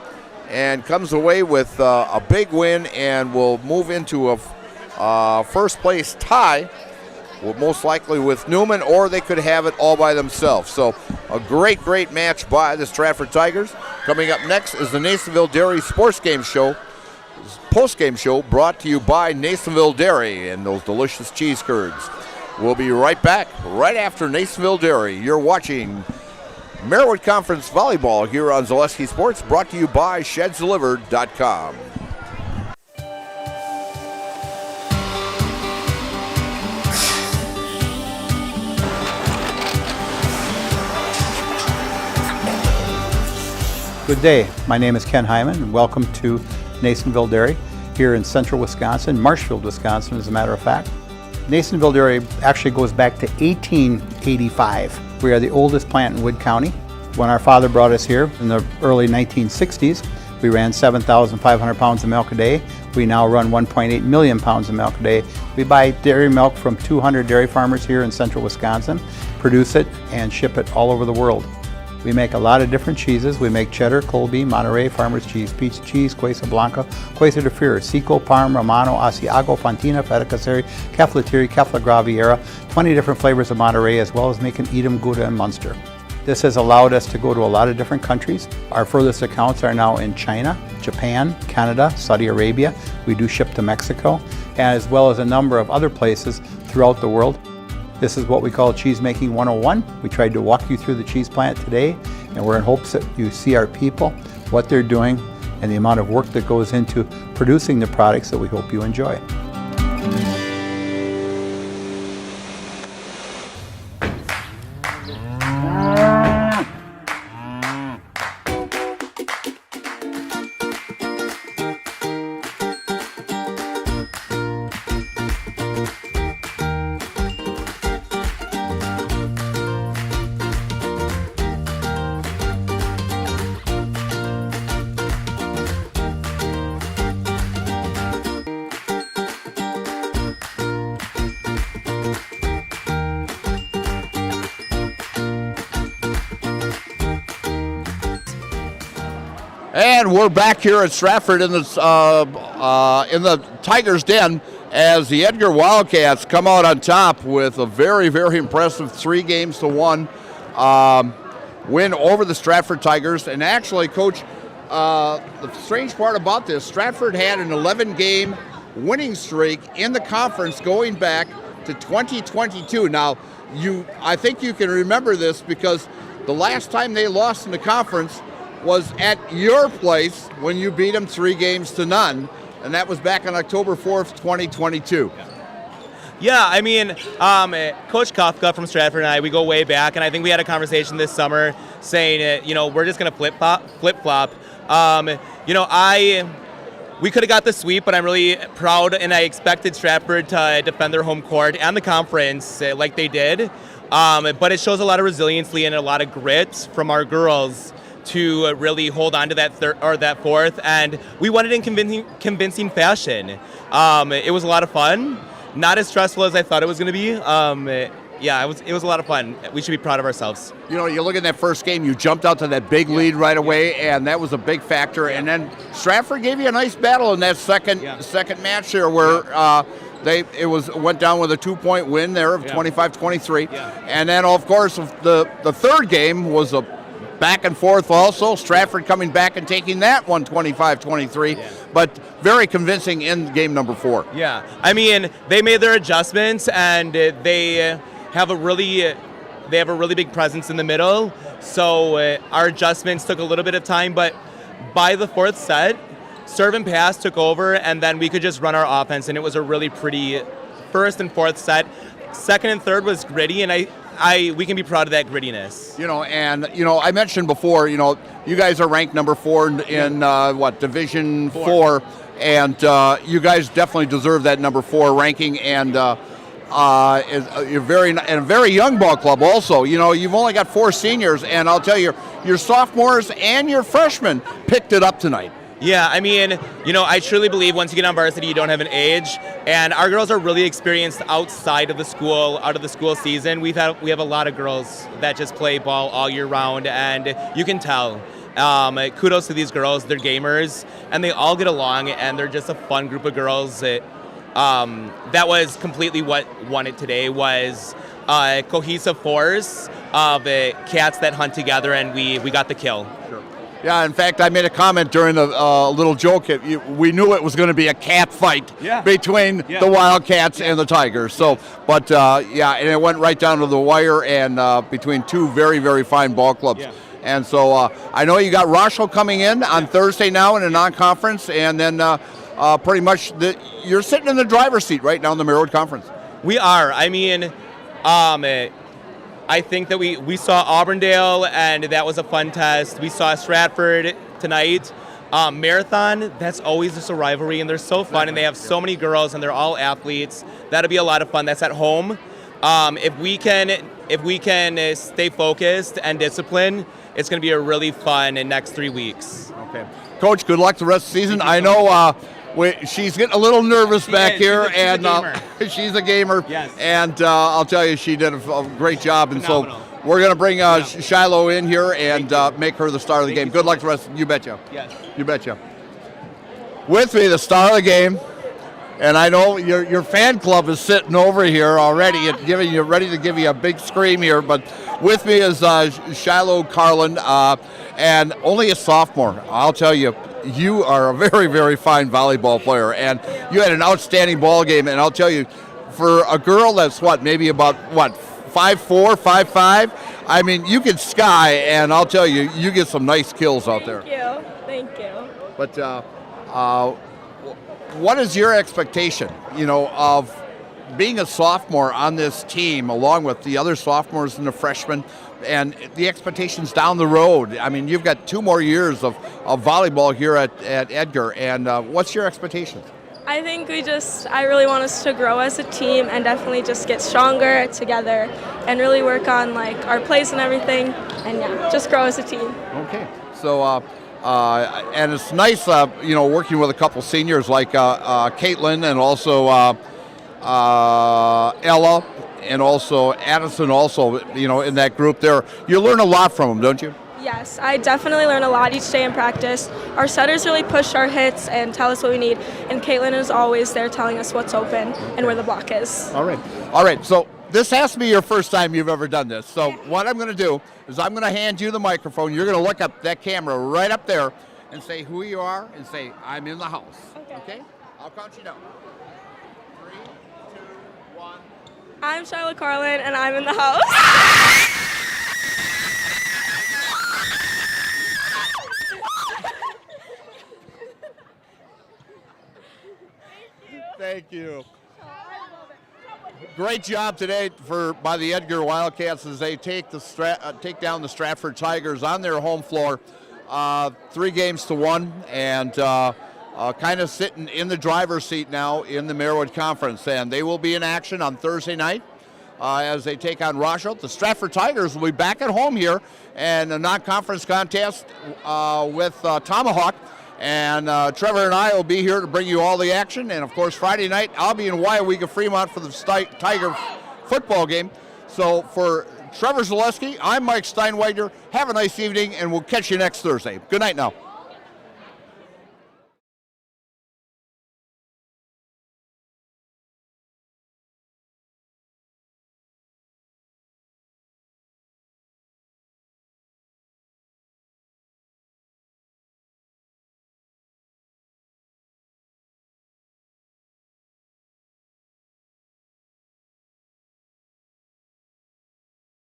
and comes away with a big win and will move into a first place tie, most likely with Newman, or they could have it all by themselves. So a great match by the Stratford Tigers. Coming up next is the Nasonville Dairy Sports Game Show, postgame show brought to you by Nasonville Dairy and those delicious cheese curds. We'll be right back right after Nasonville Dairy. You're watching Merriwood Conference Volleyball here on Zaleski Sports, brought to you by ShedsDelivered.com. Good day. My name is Ken Hyman, and welcome to Nasonville Dairy here in central Wisconsin, Marshfield, Wisconsin, as a matter of fact. Nasonville Dairy actually goes back to 1885. We are the oldest plant in Wood County. When our father brought us here in the early 1960s, we ran 7,500 pounds of milk a day. We now run 1.8 million pounds of milk a day. We buy dairy milk from 200 dairy farmers here in central Wisconsin, produce it, and ship it all over the world. We make a lot of different cheeses. We make cheddar, Colby, Monterey, Farmer's Cheese, Peach Cheese, Quesa Blanca, Quesa de Freer, Seco, Parm, Romano, Asiago, Fontina, Feta Caseri, Caflatiri, Cafla Graviera, 20 different flavors of Monterey, as well as making Edam, Gouda, and Munster. This has allowed us to go to a lot of different countries. Our furthest accounts are now in China, Japan, Canada, Saudi Arabia. We do ship to Mexico, as well as a number of other places throughout the world. This is what we call Cheese Making 101. We tried to walk you through the cheese plant today, and we're in hopes that you see our people, what they're doing, and the amount of work that goes into producing the products that we hope you enjoy. And we're back here at Stratford in the Tigers Den as the Edgar Wildcats come out on top with a very impressive 3-1 win over the Stratford Tigers. And actually, Coach, the strange part about this, Stratford had an 11-game winning streak in the conference going back to 2022. Now, I think you can remember this because the last time they lost in the conference was at your place when you beat them 3-0, and that was back on October 4th, 2022. Yeah, I mean, Coach Kafka from Stratford and I, we go way back, and I think we had a conversation this summer saying, we're just going to flip-flop. We could have got the sweep, but I'm really proud, and I expected Stratford to defend their home court and the conference like they did. But it shows a lot of resiliency and a lot of grit from our girls to really hold on to that fourth, and we won it in convincing fashion. It was a lot of fun, not as stressful as I thought it was going to be. It was a lot of fun. We should be proud of ourselves. You look at that first game, you jumped out to that big lead right away, and that was a big factor. And then Stratford gave you a nice battle in that second match here, where it went down with a 2-point win there of 25-23. And then, of course, the third game was a back and forth also. Stratford coming back and taking that one 25-23, but very convincing in game number 4. Yeah, I mean, they made their adjustments, and they have a really big presence in the middle. So our adjustments took a little bit of time, but by the fourth set, serve and pass took over, and then we could just run our offense, and it was a really pretty first and fourth set. Second and third was gritty, and we can be proud of that grittiness. I mentioned before, you guys are ranked number 4 in Division 4, and you guys definitely deserve that number 4 ranking, and you're a very young ball club also. You've only got 4 seniors, and I'll tell you, your sophomores and your freshmen picked it up tonight. Yeah, I mean, I truly believe once you get on varsity, you don't have an age, and our girls are really experienced outside of the school, out of the school season. We have a lot of girls that just play ball all year round, and you can tell. Kudos to these girls; they're gamers, and they all get along, and they're just a fun group of girls. That was completely what won it today. Was a cohesive force of cats that hunt together, and we got the kill. Sure. Yeah, in fact, I made a comment during a little joke. We knew it was going to be a cat fight between the Wildcats and the Tigers. So, but and it went right down to the wire, and between 2 very, very fine ball clubs. Yeah. And so I know you got Rochelle coming in on Thursday now in a non-conference, and then pretty much you're sitting in the driver's seat right now in the Merriwood Conference. We are. I mean, I think that we saw Auburndale, and that was a fun test. We saw Stratford tonight. Marathon, that's always just a rivalry, and they're so fun, and they have so many girls, and they're all athletes. That'll be a lot of fun. That's at home. If we can stay focused and disciplined, it's going to be a really fun next 3 weeks. Okay, Coach. Good luck the rest of the season. I know. She's getting a little nervous back here, and she's a gamer. Yes. And I'll tell you, she did a great job. And so we're going to bring Shiloh in here and make her the star of the game. Good luck the rest. You betcha. Yes. You betcha. With me, the star of the game, and I know your fan club is sitting over here already, and ready to give you a big scream here. But with me is Shiloh Carlin, and only a sophomore. I'll tell you. You are a very, very fine volleyball player, and you had an outstanding ball game. And I'll tell you, for a girl that's maybe about 5'4", 5'5", I mean, you can sky, and I'll tell you, you get some nice kills out there. Thank you. But what is your expectation, of being a sophomore on this team, along with the other sophomores and the freshmen, and the expectations down the road? I mean, you've got 2 more years of volleyball here at Edgar, and what's your expectations? I think I really want us to grow as a team and definitely just get stronger together and really work on our plays and everything, and just grow as a team. Okay. So, and it's nice, working with a couple seniors like Caitlin and also Ella, and also Addison also, in that group there. You learn a lot from them, don't you? Yes, I definitely learn a lot each day in practice. Our setters really push our hits and tell us what we need, and Caitlin is always there telling us what's open and where the block is. All right. So this has to be your first time you've ever done this. So what I'm going to do is I'm going to hand you the microphone. You're going to look up that camera right up there and say who you are and say, I'm in the house. Okay? I'll count you down. 3, 2, 1. I'm Shiloh Carlin, and I'm in the house. Thank you. Great job today by the Edgar Wildcats as they take down the Stratford Tigers on their home floor, 3-1, and kind of sitting in the driver's seat now in the Merriwood Conference. And they will be in action on Thursday night as they take on Rochelle. The Stratford Tigers will be back at home here and a non-conference contest with Tomahawk. And Trevor and I will be here to bring you all the action. And, of course, Friday night, I'll be in WIAA Fremont for the Tiger football game. So for Trevor Zaleski, I'm Mike Steinwegner. Have a nice evening, and we'll catch you next Thursday. Good night now.